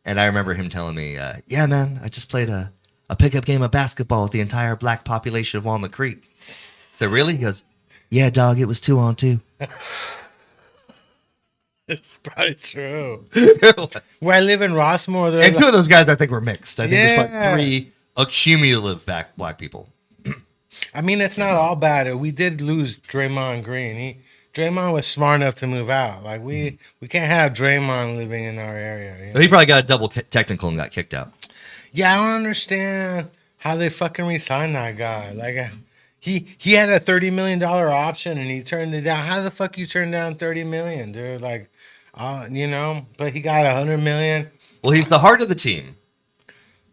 And I remember him telling me, yeah, man, I just played a pickup game of basketball with the entire black population of Walnut Creek. So really? He goes, yeah, dog, it was 2-on-2. It's probably true. It was. Where I live in Rossmore, And 2 of those guys I think were mixed. I think there's Yeah. like 3 accumulative black people. I mean, it's not all bad. We did lose Draymond Green. Draymond was smart enough to move out. Like we can't have Draymond living in our area. You know? So he probably got a double technical and got kicked out. Yeah, I don't understand how they fucking re-signed that guy. Like he had a $30 million option and he turned it down. How the fuck you turn down $30 million, dude? Like, you know. But he got $100 million. Well, he's the heart of the team.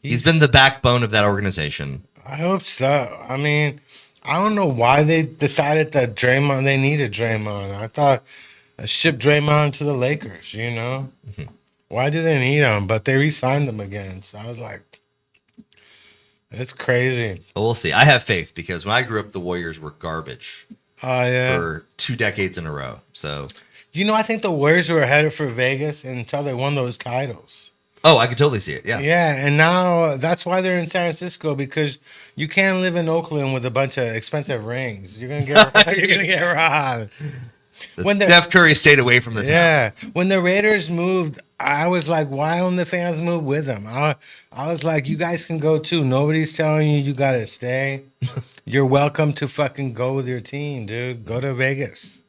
He's been the backbone of that organization. I hope so. I mean, I don't know why they decided that they needed Draymond. I thought ship Draymond to the Lakers, you know? Why do they need him? But they re-signed him again. So I was like, It's crazy. But we'll see. I have faith because when I grew up, the Warriors were garbage Oh yeah. for 2 decades in a row. So, I think the Warriors were headed for Vegas until they won those titles. oh, I could totally see it. Yeah. Yeah, and now that's why they're in San Francisco, because you can't live in Oakland with a bunch of expensive rings. You're gonna get you're gonna get robbed. When the Steph Curry stayed away from the town. Yeah, when the Raiders moved, I was like, why don't the fans move with them? I was like, you guys can go too. Nobody's telling you gotta stay. You're welcome to fucking go with your team, dude. Go to Vegas.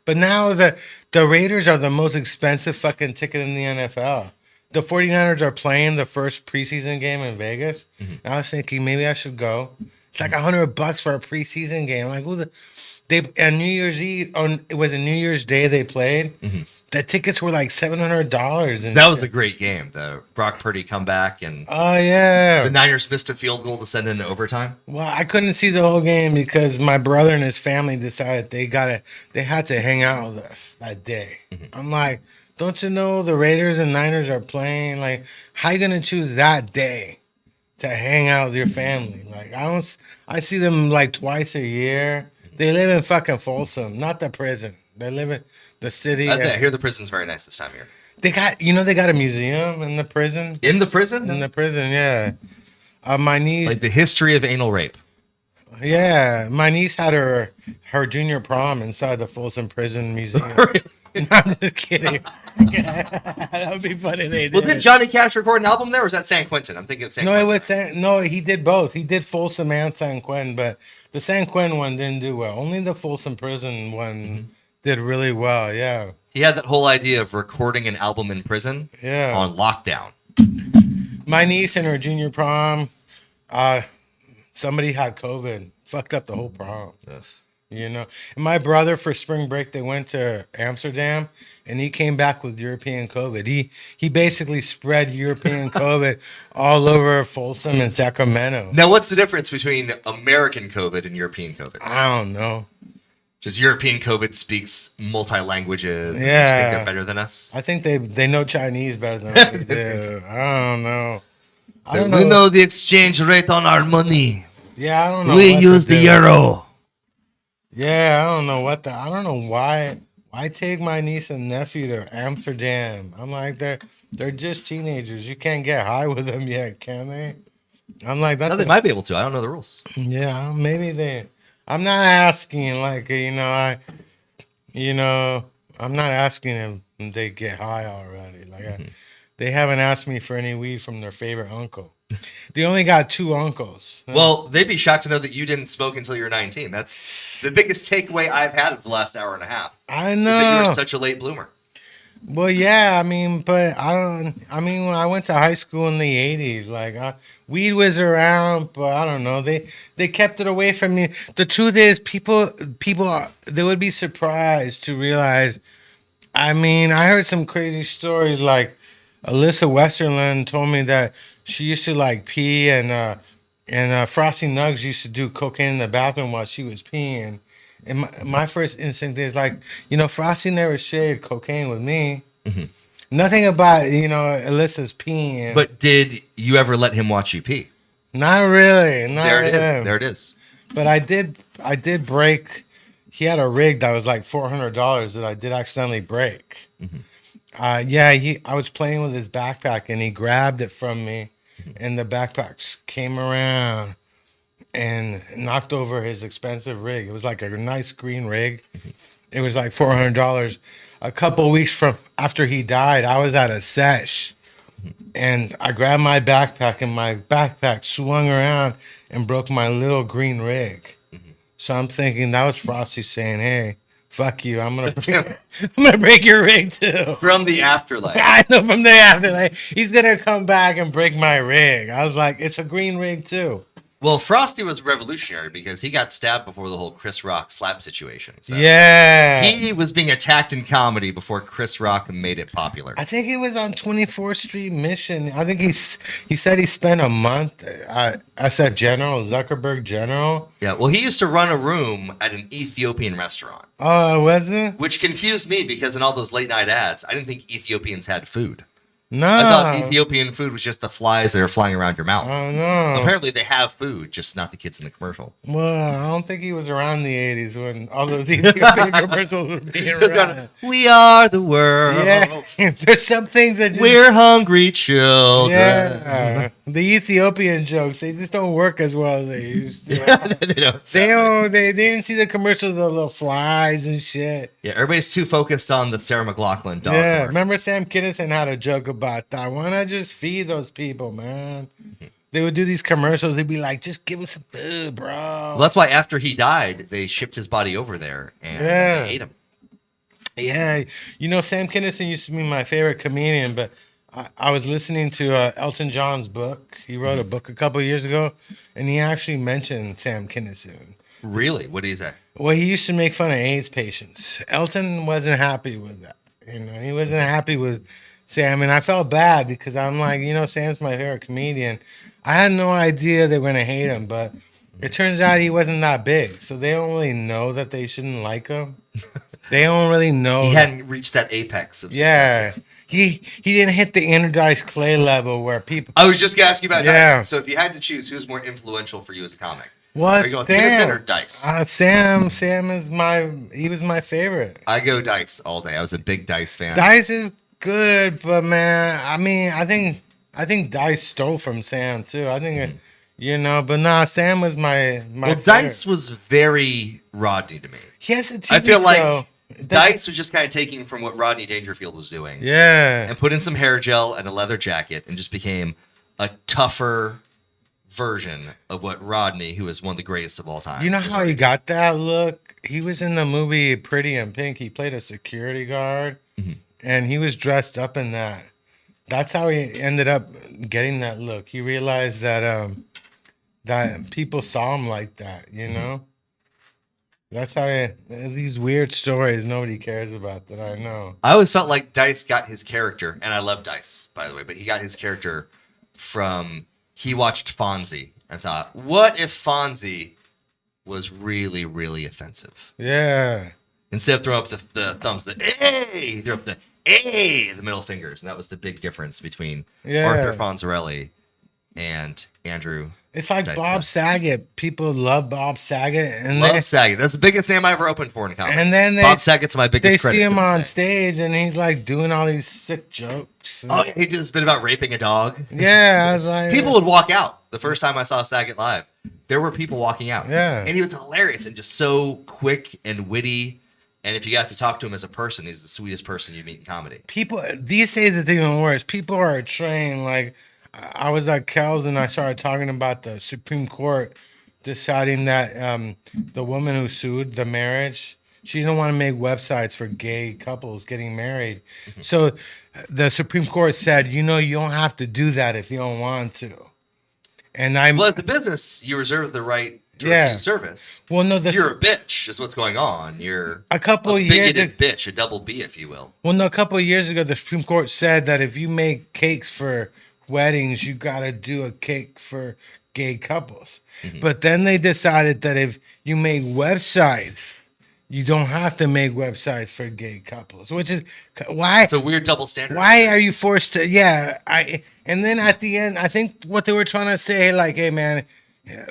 But now the Raiders are the most expensive fucking ticket in the NFL. The 49ers are playing the first preseason game in Vegas. And I was thinking maybe I should go. It's like $100 for a preseason game. Like, who the they on New Year's Eve on it was a New Year's Day they played. The tickets were like $700 and That was shit. a great game. The Brock Purdy comeback and Oh yeah. the Niners missed a field goal to send into overtime. Well, I couldn't see the whole game because my brother and his family decided they had to hang out with us that day. I'm like, don't you know the Raiders and Niners are playing? Like, how you gonna choose that day to hang out with your family? Like, I see them like twice a year. They live in fucking Folsom, not the prison. They live in the city. I hear the prison's very nice this time of year. They got a museum in the prison. In the prison? In the prison, yeah. My niece, Like the history of anal rape. yeah, my niece had her junior prom inside the Folsom Prison Museum. I'm just kidding. That would be funny. They did. Well, did Johnny Cash record an album there, or was that San Quentin? I'm thinking of San No, Quentin. it was no. He did both. He did Folsom and San Quentin, but the San Quentin one didn't do well. Only the Folsom Prison one did really well. Yeah, He had that whole idea of recording an album in prison yeah. on lockdown. My niece and her junior prom, somebody had COVID, fucked up the whole prom. And my brother for spring break they went to Amsterdam, and he came back with European COVID. He basically spread European COVID all over Folsom and Sacramento. Now, what's the difference between American COVID and European COVID? I don't know. Just European COVID speaks multi-languages. And Yeah. just think they're better than us. I think they know Chinese better than we do. I don't know. I don't we know the exchange rate on our money. Yeah, I don't know. We what use to the do. euro. Yeah, I don't know I don't know why. Why take my niece and nephew to Amsterdam? I'm like, they're just teenagers. You can't get high with them yet, can they? I'm like, No, that's they might be able to. I don't know the rules. yeah, maybe they. I'm not asking, like, I'm not asking if they get high already. Like, they haven't asked me for any weed from their favorite uncle. They only got 2 uncles. Well, they'd be shocked to know that you didn't smoke until you were 19. That's the biggest takeaway I've had of the last hour and a half. I Is that you know. were such a late bloomer. Well, yeah, but when I went to high school in the 80s, like, weed was around, but I don't know. They kept it away from me. The truth is, they would be surprised to realize. I heard some crazy stories. Like, Alyssa Westerland told me that she used to like pee, and Frosty Nuggs used to do cocaine in the bathroom while she was peeing. And my first instinct is like, Frosty never shared cocaine with me. Nothing about, Alyssa's peeing. But did you ever let him watch you pee? Not really. Not There it is. really. There it is. But I did break. He had a rig that was like $400 that I did accidentally break. I was playing with his backpack and he grabbed it from me, and the backpack came around and knocked over his expensive rig. It was like a nice green rig. It was like $400. A couple weeks from after he died, I was at a sesh, and I grabbed my backpack, and my backpack swung around and broke my little green rig. So I'm thinking that was Frosty saying, "Hey, fuck you! I'm gonna break your rig too." From the afterlife. I know from the afterlife, he's gonna come back and break my rig. I was like, it's a green rig too. Well, Frosty was revolutionary because he got stabbed before the whole Chris Rock slap situation. So Yeah. he was being attacked in comedy before Chris Rock made it popular. I think he was on 24th Street Mission. I think he said he spent a month as a general, Zuckerberg general. Yeah, well, he used to run a room at an Ethiopian restaurant, Oh, was it? which confused me because in all those late night ads, I didn't think Ethiopians had food. No. I thought Ethiopian food was just the flies that are flying around your mouth. Oh no. Apparently, they have food, just not the kids in the commercial. Well, I don't think he was around the 80s when all those Ethiopian commercials were being around. We are the world. Yeah, there's some things that just, We're hungry children. yeah, the Ethiopian jokes, they just don't work as well as they used to. They didn't see the commercials of the little flies and shit. Yeah, everybody's too focused on the Sarah McLachlan dog. Yeah, commercials. remember Sam Kinison had a joke about that. Why not just feed those people, man? They would do these commercials. They'd be like, just give them some food, bro. Well, that's why after he died, they shipped his body over there and they ate him. Yeah, you know, Sam Kinison used to be my favorite comedian, but I was listening to Elton John's book. He wrote a book a couple of years ago, and he actually mentioned Sam Kinison. Really? What did he say? Well, he used to make fun of AIDS patients. Elton wasn't happy with that. You know, he wasn't happy with Sam, and I felt bad because I'm like, you know, Sam's my favorite comedian. I had no idea they were gonna hate him, but it turns out he wasn't that big, so they don't really know that they shouldn't like him. They don't really know. He hadn't reached that apex of success. Yeah, he didn't hit the energized clay level where people. I was just gonna ask you about Yeah. Dice. So if you had to choose, who's more influential for you as a comic? What? Are you going Kinison or Dice? Sam is he was my favorite. I go Dice all day. I was a big Dice fan. Dice is good, but man, I mean, I think Dice stole from Sam too. I think, you know, but nah, Sam was my Well, favorite. Dice was very Rodney to me. He has a TV I feel like show. Dice was just kind of taking from what Rodney Dangerfield was doing Yeah. and put in some hair gel and a leather jacket and just became a tougher version of what Rodney, who is one of the greatest of all time. You know was how he got that look? He was in the movie Pretty in Pink. He played a security guard, and he was dressed up in that. That's how he ended up getting that look. He realized that that people saw him like that, you know? That's how these weird stories nobody cares about that I know. I always felt like Dice got his character, and I love Dice, by the way, but he got his character from he watched Fonzie and thought, what if Fonzie was really, really offensive? Yeah. Instead of throwing up the thumbs, the A, he threw up the A, the middle fingers, and that was the big difference between Arthur Fonzarelli and Andrew. It's like Dice Bob Clay. Saget. People love Bob Saget, and Love Saget. That's the biggest name I ever opened for in a comedy. and then Bob Saget's my biggest they credit. see him to this on day. stage, and he's like doing all these sick jokes. Oh, yeah, he did this bit about raping a dog. Yeah, I was like, People would walk out the first time I saw Saget live. There were people walking out. Yeah. And he was hilarious and just so quick and witty. And if you got to talk to him as a person, he's the sweetest person you meet in comedy. people these days it's even worse. People are trained. Like I was at Kel's and I started talking about the Supreme Court deciding that the woman who sued the marriage, she didn't want to make websites for gay couples getting married. So the Supreme Court said, you know, you don't have to do that if you don't want to. And I'm Well, as the business, you reserve the right to Yeah. refuse service. well, no, You're a bitch, is what's going on. You're a couple a of years bigoted bitch, a double B, if you will. Well, no, a couple of years ago, the Supreme Court said that if you make cakes for weddings, you got to do a cake for gay couples. But then they decided that if you make websites, you don't have to make websites for gay couples, which is why. It's a weird double standard. Why are you forced to? Yeah, and then at the end, I think what they were trying to say, like, hey man,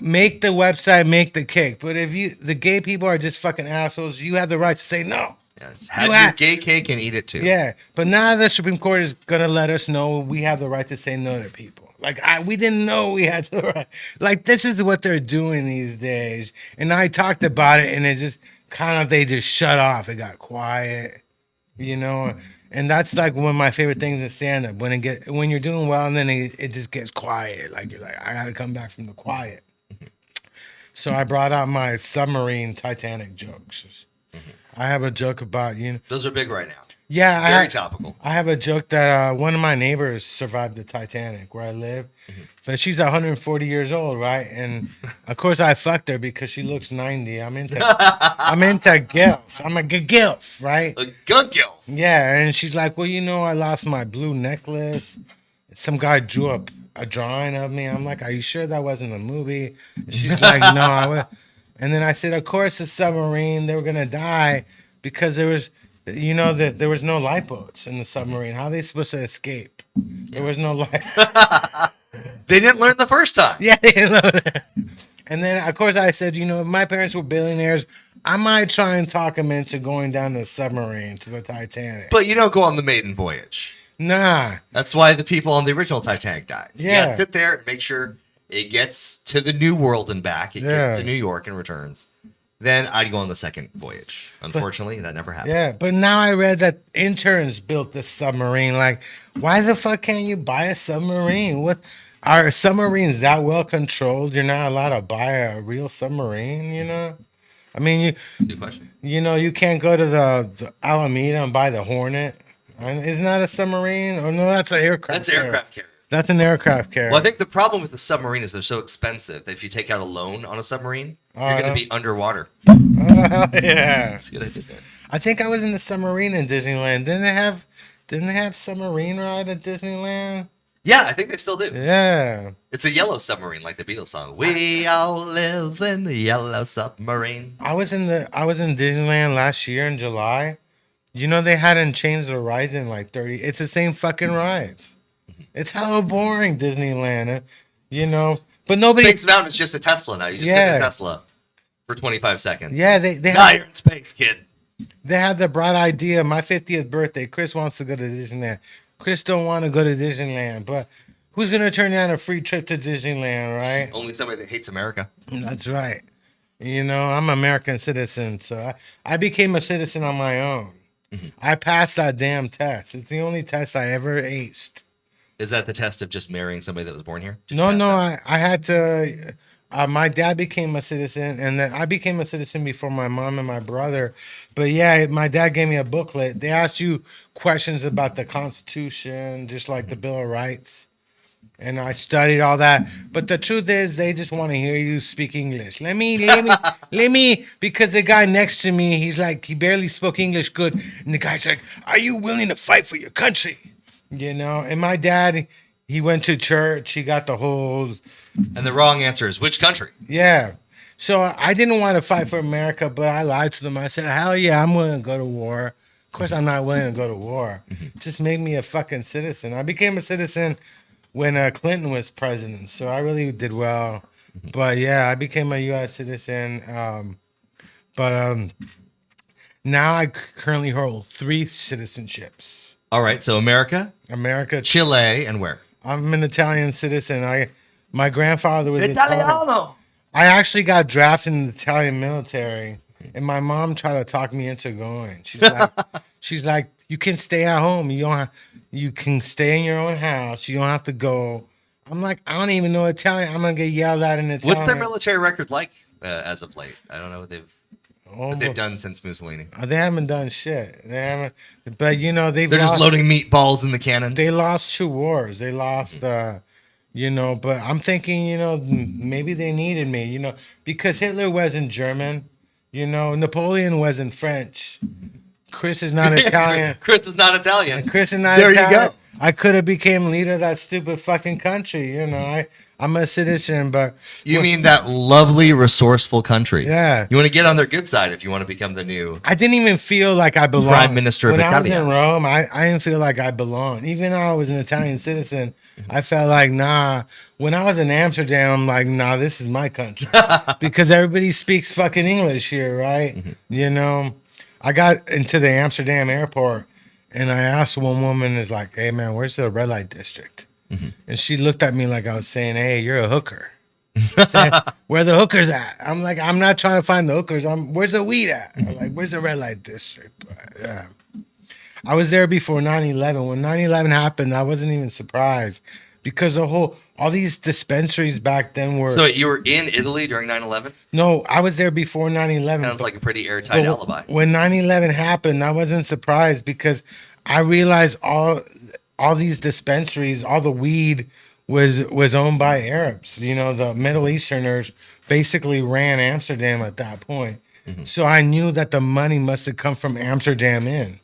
make the website, make the cake. But if the gay people are just fucking assholes, you have the right to say no. Yeah, just have You your have- gay cake and eat it too. Yeah, but now the Supreme Court is gonna let us know we have the right to say no to people. Like we didn't know we had the right. Like this is what they're doing these days. And I talked about it, and it just kind of they just shut off. It got quiet, you know. And that's like one of my favorite things in stand up when you're doing well, and then it just gets quiet. Like you're like, I got to come back from the quiet. So I brought out my submarine Titanic jokes. I have a joke about Those are big right now. Yeah, Very topical. I have a joke that one of my neighbors survived the Titanic where I live, but she's 140 years old, right? And of course I fucked her because she looks 90. I'm into gilfs. I'm a gilf, right? A good gilf. Yeah, and she's like, well, I lost my blue necklace. Some guy drew up a drawing of me. I'm like, are you sure that wasn't a movie? And she's like, no. And then I said, of course, the submarine, they were gonna die because there was You know that there was no lifeboats in the submarine. How are they supposed to escape? There was no life. They didn't learn the first time. Yeah, you know. And then of course I said, you know, if my parents were billionaires, I might try and talk them into going down the submarine to the Titanic. But you don't go on the maiden voyage. Nah. That's why the people on the original Titanic died. You Yeah. gotta sit there and make sure it gets to the New World and back. It Yeah. gets to New York and returns. Then I'd go on the second voyage. Unfortunately, that never happened. Yeah, but now I read that interns built this submarine. Like, why the fuck can't you buy a submarine? What are submarines that well controlled? You're not allowed to buy a real submarine, you know? I mean, That's a good question. you know, you can't go to the Alameda and buy the Hornet. Isn't that a submarine? Oh no, that's an aircraft. That's aircraft carrier. That's an aircraft carrier. Well, I think the problem with the submarine is they're so expensive that if you take out a loan on a submarine, you're going to be underwater. Yeah. That's a good idea there. I think I was in the submarine in Disneyland. Didn't they have submarine ride at Disneyland? Yeah, I think they still do. Yeah. It's a yellow submarine, like the Beatles song. We all live in the yellow submarine. I was in Disneyland last year in July. You know they hadn't changed the rides in like 30. It's the same fucking rides. It's hella boring Disneyland, you know. But nobody. Space Mountain is just a Tesla now. You just sit in Yeah. a Tesla for 25 seconds. Yeah, they Now you're in space, kid. they had the bright idea. My 50th birthday, Chris wants to go to Disneyland. Chris don't want to go to Disneyland, but who's gonna turn down a free trip to Disneyland, right? Only somebody that hates America. That's right. You know, I'm an American citizen, so I became a citizen on my own. I passed that damn test. It's the only test I ever aced. Is that the test of just marrying somebody that was born here? Did you No, pass no, that? I had to. My dad became a citizen, and then I became a citizen before my mom and my brother. But yeah, my dad gave me a booklet. They asked you questions about the Constitution, just like the Bill of Rights. And I studied all that. But the truth is, they just want to hear you speak English. Let me, because the guy next to me, he's like, he barely spoke English good. And the guy's like, are you willing to fight for your country? You know, and my dad, he went to church. He got the whole, And the wrong answer is which country? yeah. So I didn't want to fight for America, but I lied to them. I said, hell yeah, I'm willing to go to war. Of course, I'm not willing to go to war. Just make me a fucking citizen. I became a citizen when Clinton was president, so I really did well. But yeah, I became a U.S. citizen. But now I currently hold 3 citizenships. All right, so America, America, Chile, and where? I'm an Italian citizen. My grandfather was Italian. Italiano. I actually got drafted in the Italian military, and my mom tried to talk me into going. She's like, you can stay at home. You can stay in your own house. You don't have to go. I'm like, I don't even know Italian. I'm gonna get yelled at in Italian. What's their military record like as of late? I don't know what Oh, they've done since Mussolini. they haven't done shit. They haven't. But you know, They're just loading meatballs in the cannons. They lost 2 wars. They lost. You know, but I'm thinking, you know, maybe they needed me, you know, because Hitler wasn't German, you know, Napoleon wasn't French. Chris is not Italian. Chris is not Italian. Chris is not There Italian. you go. I could have became leader of that stupid fucking country, you know. I'm a citizen, but You mean that lovely, resourceful country? Yeah. You want to get on their good side if you want to become the new. I didn't even feel like I belonged. Prime Minister of when I was Italia. in Rome, I didn't feel like I belonged. Even though I was an Italian citizen, I felt like, nah. When I was in Amsterdam, I'm like, nah, this is my country. Because everybody speaks fucking English here, right? You know, I got into the Amsterdam airport and I asked one woman, is like, hey man, where's the red light district? And she looked at me like I was saying, hey, you're a hooker. Said, where the hookers at? I'm like, I'm not trying to find the hookers. Where's the weed at? I'm like, where's the red light district? But, yeah. I was there before 9/11. When 9/11 happened, I wasn't even surprised because all these dispensaries back then were. So you were in Italy during 9/11? No, I was there before 9/11. Sounds like a pretty airtight alibi. When 9/11 happened, I wasn't surprised because I realized all these dispensaries, all the weed was owned by Arabs. You know, the Middle Easterners basically ran Amsterdam at that point. So I knew that the money must have come from Amsterdam in.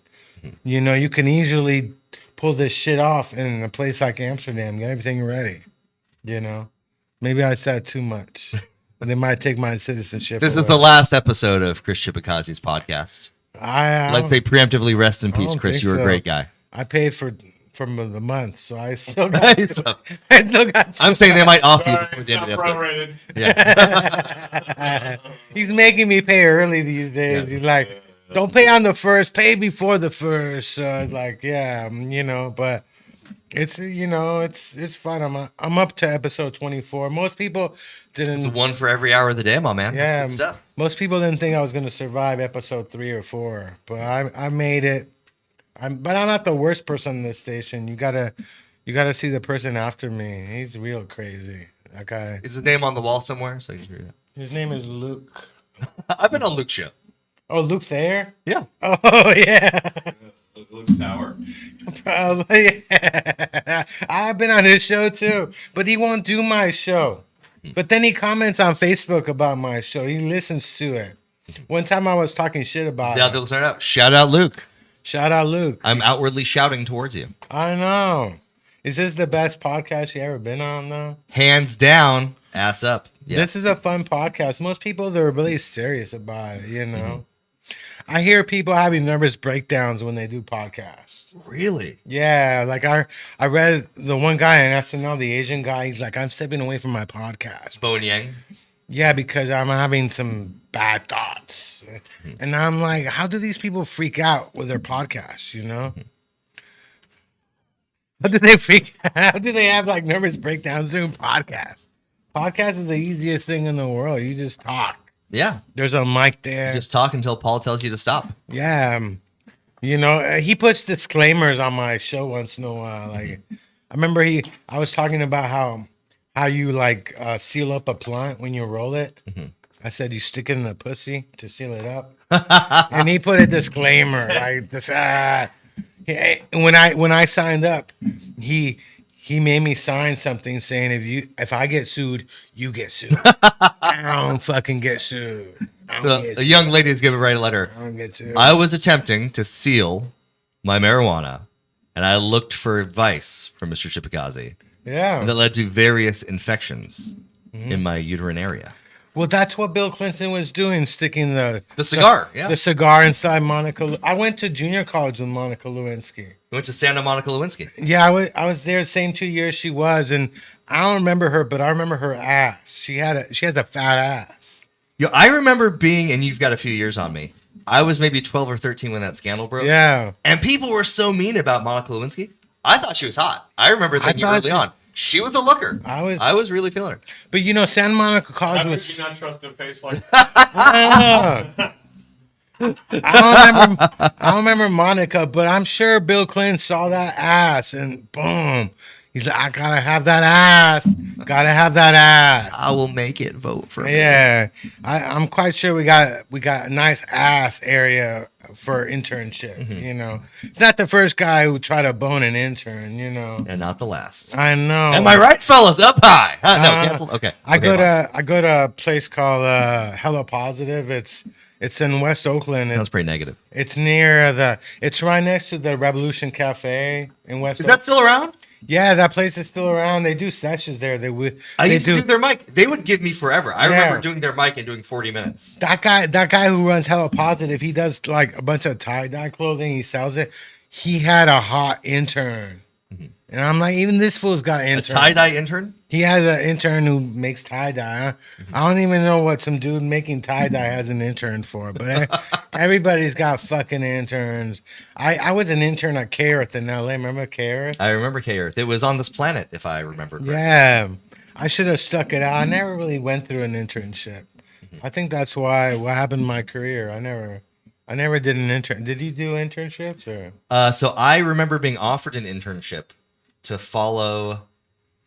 You know, you can easily pull this shit off in a place like Amsterdam, get everything ready. You know, maybe I said too much. They might take my citizenship. This is away. the last episode of Chris Chibikazi's podcast. Let's say preemptively rest in I peace, don't Chris. think You were a so. great guy. I paid for the month, so I still got. Nice. I still got. I'm saying they might off you Sorry, before it's the end of not the episode. prorated. Yeah. He's making me pay early these days. Yeah. He's like, don't pay on the first, pay before the first. So it's like, yeah, but it's it's fun. I'm up to episode 24. Most people It's didn't. one for every hour of the day, my man. Yeah, That's good stuff. most people didn't think I was gonna survive episode 3 or 4, but I made it. But I'm not the worst person in this station. You gotta see the person after me. He's real crazy. That guy. Is his name on the wall somewhere? So you can read it. His name is Luke. I've been on Luke's show. Oh, Luke Thayer? Yeah. Oh, yeah. Luke Sour. Probably. Yeah. I've been on his show too, but he won't do my show. But then he comments on Facebook about my show. He listens to it. One time I was talking shit about Yeah, it. they'll start out. Shout out, Luke. Shout out, Luke. I'm outwardly shouting towards you. I know. Is this the best podcast you ever been on, though? Hands down, ass up. Yes. This is a fun podcast. Most people, they're really serious about it, I hear people having nervous breakdowns when they do podcasts. Really? Yeah, like I read the one guy in SNL, the Asian guy, he's like, I'm stepping away from my podcast. Bo and Yang. Yeah, because I'm having some bad thoughts. And I'm like, how do these people freak out with their podcasts, How do they freak How do they have like nervous breakdowns doing podcasts? Podcast is the easiest thing in the world. You just talk. Yeah. There's a mic there. Just talk until Paul tells you to stop. Yeah. He puts disclaimers on my show once in a while. Like, I remember I was talking about how you like seal up a blunt when you roll it. I said you stick it in the pussy to seal it up, and he put a disclaimer like this. When I signed up, he made me sign something saying if I get sued, you get sued. I don't fucking get sued. A young lady is going to write a letter. I don't get sued. I was attempting to seal my marijuana, and I looked for advice from Mr. Chipikaze. Yeah. And that led to various infections in my uterine area. Well, that's what Bill Clinton was doing, sticking the cigar, the cigar inside Monica. I went to junior college with Monica Lewinsky. We went to Santa Monica Lewinsky. Yeah, I was there the same 2 years she was, and I don't remember her, but I remember her ass. She has a fat ass. Yo, I remember being, and you've got a few years on me. I was maybe 12 or 13 when that scandal broke. Yeah. And people were so mean about Monica Lewinsky. I thought she was hot. I remember thinking early on. She was a looker. I was really feeling her. But Santa Monica College How was. could you not trust a face like that? I don't remember Monica, but I'm sure Bill Clinton saw that ass and boom. He's like, I gotta have that ass. Gotta have that ass. I will make it. Vote for me. Yeah. I'm quite sure we got a nice ass area for internship, It's not the first guy who tried to bone an intern, And not the last. I know. Am I right, fellas? Up high. No, canceled. Okay. I go to a place called Hello Positive. It's in West Oakland. Sounds pretty negative. It's near it's right next to the Revolution Cafe in West. Is that still around? Yeah, that place is still around. They do sessions there. I used to do their mic. They would give me forever. I Yeah. remember doing their mic and doing 40 minutes. That guy who runs Hello Positive, he does like a bunch of tie-dye clothing. He sells it. He had a hot intern. And I'm like, even this fool's got an intern. A tie-dye intern? He has an intern who makes tie-dye. I don't even know what some dude making tie-dye has an intern for, but everybody's got fucking interns. I was an intern at K-Earth in LA. Remember K-Earth? I remember K-Earth. It was on this planet, if I remember correctly. Yeah. I should have stuck it out. I never really went through an internship. I think that's what happened in my career. I never did an intern. Did you do internships or? So I remember being offered an internship to follow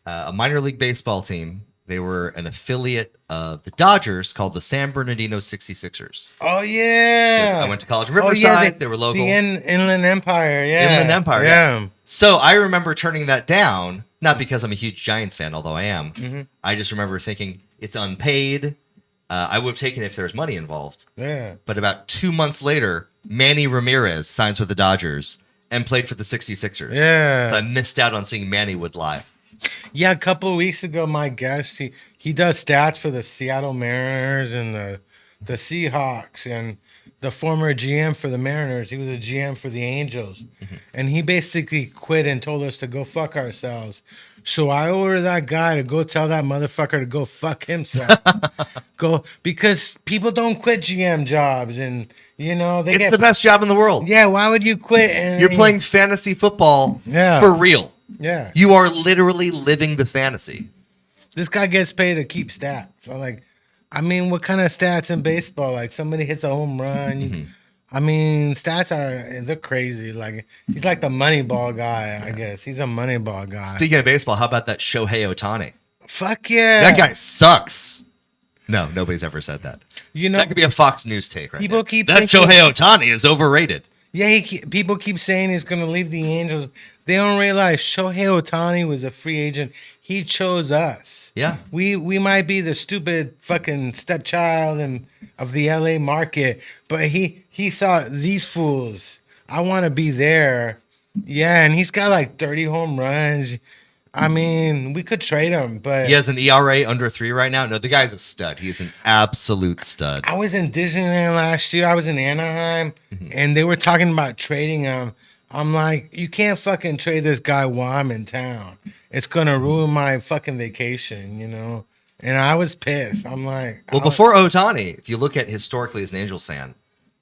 a minor league baseball team. They were an affiliate of the Dodgers called the San Bernardino 66ers. Oh, yeah. I went to college in Riverside. They were local. The Inland Empire, yeah. Inland Empire, yeah. So I remember turning that down, not because I'm a huge Giants fan, although I am. I just remember thinking it's unpaid. I would have taken it if there was money involved. Yeah. But about 2 months later, Manny Ramirez signs with the Dodgers and played for the 66ers. Yeah. So I missed out on seeing Manny Wood live. Yeah, a couple of weeks ago, my guest, he does stats for the Seattle Mariners and the Seahawks, and the former GM for the Mariners. He was a GM for the Angels. And he basically quit and told us to go fuck ourselves. So I ordered that guy to go tell that motherfucker to go fuck himself. Go because people don't quit GM jobs and they It's get the best job in the world. Yeah, why would you quit? And You're playing fantasy football Yeah. for real. Yeah. You are literally living the fantasy. This guy gets paid to keep stats. I'm like, what kind of stats in baseball? Like somebody hits a home run. Stats they're crazy. Like he's like the Moneyball guy, I guess. He's a Moneyball guy. Speaking of baseball, how about that Shohei Ohtani? Fuck yeah. That guy sucks. No, nobody's ever said that. That could be a Fox News take right People now. keep that thinking- Shohei Ohtani is overrated. Yeah, people keep saying he's going to leave the Angels. They don't realize Shohei Ohtani was a free agent. He chose us. Yeah. We might be the stupid fucking stepchild of the LA market, but he thought these fools, I want to be there. Yeah, and he's got like 30 home runs. We could trade him, but He has an ERA under 3 right now. No, the guy's a stud. He's an absolute stud. I was in Disneyland last year. I was in Anaheim, and they were talking about trading him. I'm like, you can't fucking trade this guy while I'm in town. It's gonna ruin my fucking vacation, And I was pissed. I'm like, Well, before Ohtani, if you look at historically as an Angels fan,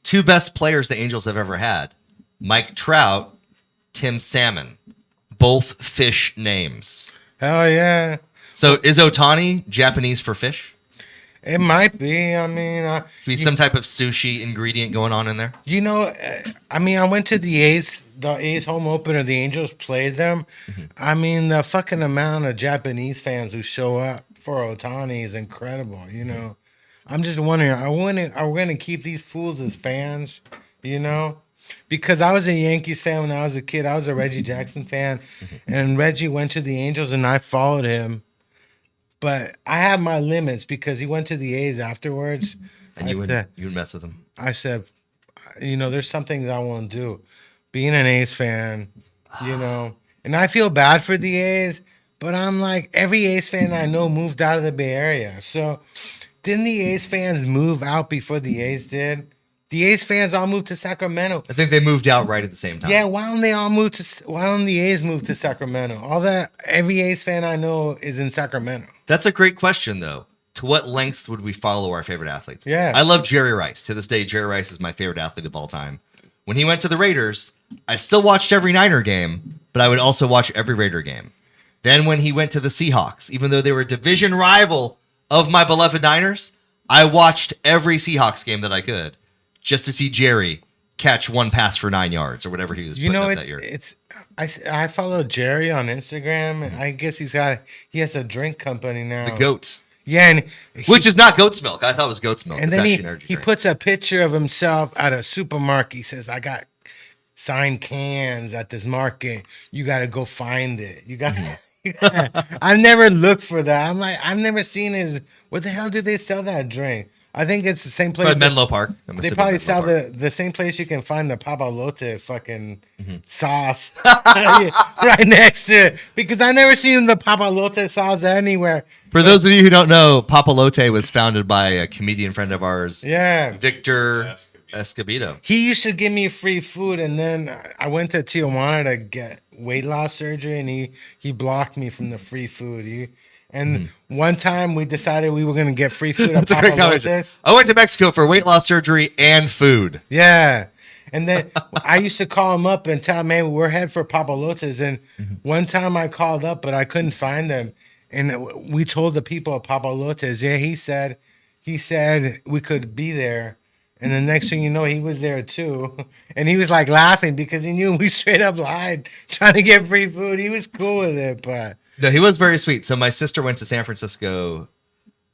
2 best players the Angels have ever had: Mike Trout, Tim Salmon, both fish names. hell yeah, So is Ohtani Japanese for fish? it might be. Could be some type of sushi ingredient going on in there. I went to the A's home opener. The Angels played them. The fucking amount of Japanese fans who show up for Ohtani is incredible. I'm just wondering, are we gonna keep these fools as fans? Because I was a Yankees fan when I was a kid. I was a Reggie Jackson fan, and Reggie went to the Angels, and I followed him. But I have my limits because he went to the A's afterwards. And you would mess with him. I said, there's some things I won't do. Being an A's fan, and I feel bad for the A's, but I'm like, every A's fan I know moved out of the Bay Area. So didn't the A's fans move out before the A's did? The A's fans all moved to Sacramento. I think they moved out right at the same time. Yeah, why don't the A's move to Sacramento? Every A's fan I know is in Sacramento. That's a great question, though. To what lengths would we follow our favorite athletes? Yeah. I love Jerry Rice. To this day, Jerry Rice is my favorite athlete of all time. When he went to the Raiders, I still watched every Niner game, but I would also watch every Raider game. Then when he went to the Seahawks, even though they were a division rival of my beloved Niners, I watched every Seahawks game that I could just to see Jerry catch one pass for 9 yards or whatever he was putting up that year. I follow Jerry on Instagram. I guess he has a drink company now. The GOAT. Yeah, and Which is not goat's milk. I thought it was goat's milk. and It's then actually an energy he drink. puts a picture of himself at a supermarket. He says, "I got signed cans at this market. You got to go find it. You got." I've never looked for that. I'm like, I've never seen his. What the hell do they sell that drink? I think it's the same place. But Menlo Park. I'm They assuming probably Menlo sell Park. the same place you can find the papalote fucking sauce right next to it. Because I never seen the papalote sauce anywhere. For those of you who don't know, Papalote was founded by a comedian friend of ours, Yeah. Victor Escobedo. He used to give me free food, and then I went to Tijuana to get weight loss surgery, and he blocked me from the free food. One time we decided we were going to get free food at That's a great combination. Papalote's. I went to Mexico for weight loss surgery and food. Yeah. And then I used to call him up and tell him, man, we're headed for Papalote's. And one time I called up, but I couldn't find them. And we told the people at Papalote's, yeah, he said we could be there. And the next thing you know, he was there too. And he was like laughing because he knew we straight up lied trying to get free food. He was cool with it, but. No, he was very sweet. So my sister went to San Francisco,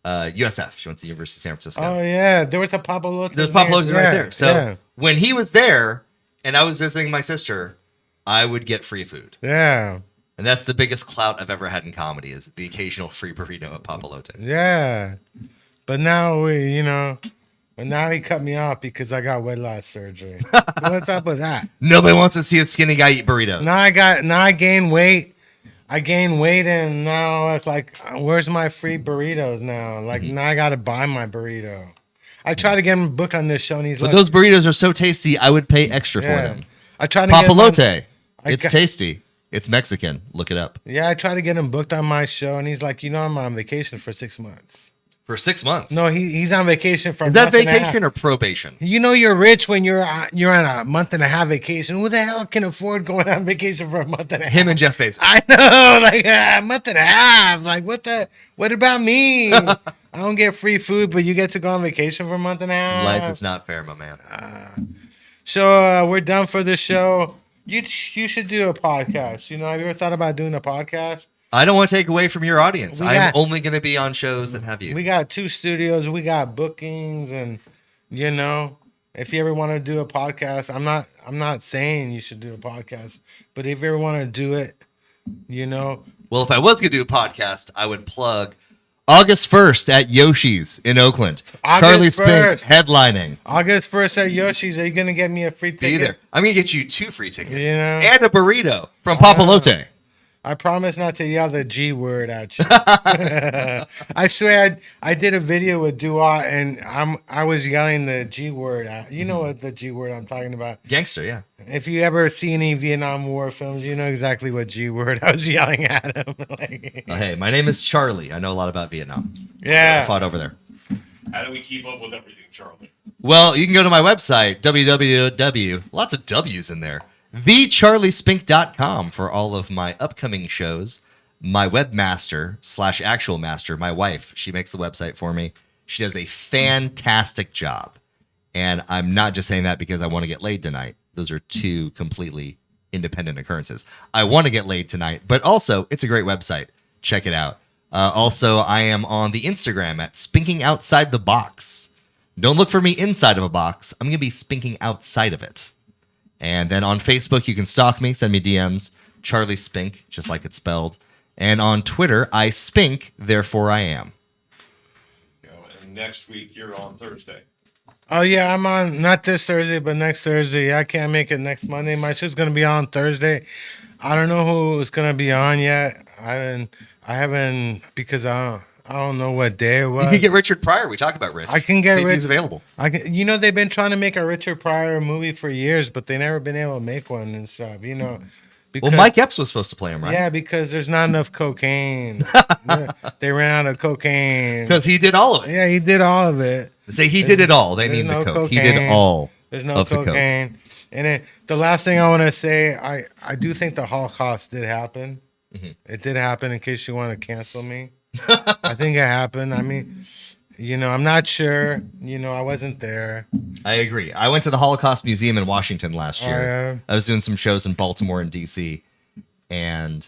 USF. She went to the University of San Francisco. Oh, yeah. There was a Papalote's. There's Papalote right there. So yeah. when he was there and I was visiting my sister, I would get free food. Yeah. And that's the biggest clout I've ever had in comedy is the occasional free burrito at Papalote. Yeah. But now but now he cut me off because I got weight loss surgery. What's up with that? Nobody wants to see a skinny guy eat burritos. Now I gained weight. I gained weight and now it's like, where's my free burritos now? Like now I gotta buy my burrito. I try to get him booked on this show, and he's But like, those burritos are so tasty, I would pay extra for them. I try to get him Papalote. I It's got- tasty. It's Mexican. Look it up. Yeah, I try to get him booked on my show, and he's like, I'm on vacation for 6 months. For 6 months. No, he's on vacation for. Is a that month and a half. vacation or probation? You're rich when you're on a month and a half vacation. Who the hell can afford going on vacation for a month and a half? Him and Jeff Bezos. I know, like a month and a half. Like what about me? I don't get free food, but you get to go on vacation for a month and a half. Life is not fair, my man. So we're done for the show. You should do a podcast. Have you ever thought about doing a podcast? I don't want to take away from your audience. We I'm got- only going to be on shows that have you. We got 2 studios. We got bookings, and if you ever want to do a podcast, I'm not saying you should do a podcast, but if you ever want to do it, Well, if I was going to do a podcast, I would plug August 1st at Yoshi's in Oakland. August Charlie Spink 1st. headlining. August 1st at Yoshi's. Are you gonna get me a free ticket? Be there. I'm going to get you 2 free tickets Yeah. and a burrito from Papalote. I promise not to yell the G word at you. I swear I did a video with Dua and I was yelling the G word at. You know what the G word I'm talking about. Gangster, yeah. If you ever see any Vietnam War films, you know exactly what G word I was yelling at him. Hey, my name is Charlie. I know a lot about Vietnam. I Yeah. fought over there. How do we keep up with everything, Charlie? Well, you can go to my website, www. Lots of W's in there. TheCharlieSpink.com for all of my upcoming shows. My webmaster / actual master, my wife, she makes the website for me. She does a fantastic job. And I'm not just saying that because I want to get laid tonight. Those are 2 completely independent occurrences. I want to get laid tonight, but also it's a great website. Check it out. Also, I am on the Instagram at Spinking Outside the Box. Don't look for me inside of a box. I'm going to be spinking outside of it. And then on Facebook, you can stalk me, send me DMs, Charlie Spink, just like it's spelled. And on Twitter, I spink, therefore I am. And next week you're on Thursday. Oh yeah, I'm on not this Thursday, but next Thursday. I can't make it next Monday. My show's gonna be on Thursday. I don't know who is gonna be on yet. I haven't because I don't know what day it was. You can get Richard Pryor. We talked about Rich. I can get See if Rich. he's available. They've been trying to make a Richard Pryor movie for years, but they never been able to make one and stuff. Because, Well, Mike Epps was supposed to play him, right? Yeah, because there's not enough cocaine. They ran out of cocaine. Because he did all of it. Yeah, he did all of it. Say he did it all. They There's mean no the coke. He cocaine. did all There's no of the coke. cocaine. And then the last thing I want to say, I do think the Holocaust did happen. Mm-hmm. It did happen. In case you want to cancel me, I think it happened. I mean, I'm not sure. I wasn't there. I agree. I went to the Holocaust Museum in Washington last year. yeah. I was doing some shows in Baltimore and D.C. And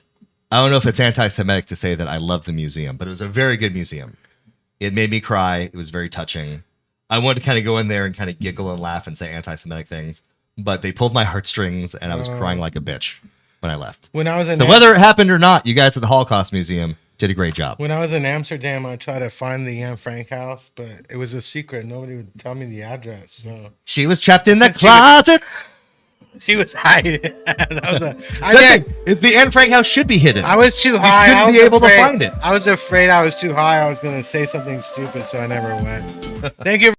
I don't know if it's anti-Semitic to say that I love the museum, but it was a very good museum. It made me cry. It was very touching. I wanted to kind of go in there and kind of giggle and laugh and say anti-Semitic things, but they pulled my heartstrings and I was crying like a bitch when I left. When I was in So whether it happened or not, you guys at the Holocaust Museum did a great job. When I was in Amsterdam, I tried to find the Anne Frank house, but it was a secret. Nobody would tell me the address. So She was trapped in the closet. she was hiding. That was The thing is, the Anne Frank house should be hidden. I was too high. couldn't I was be able to afraid- find it. I was afraid I was too high. I was going to say something stupid, so I never went. Thank you.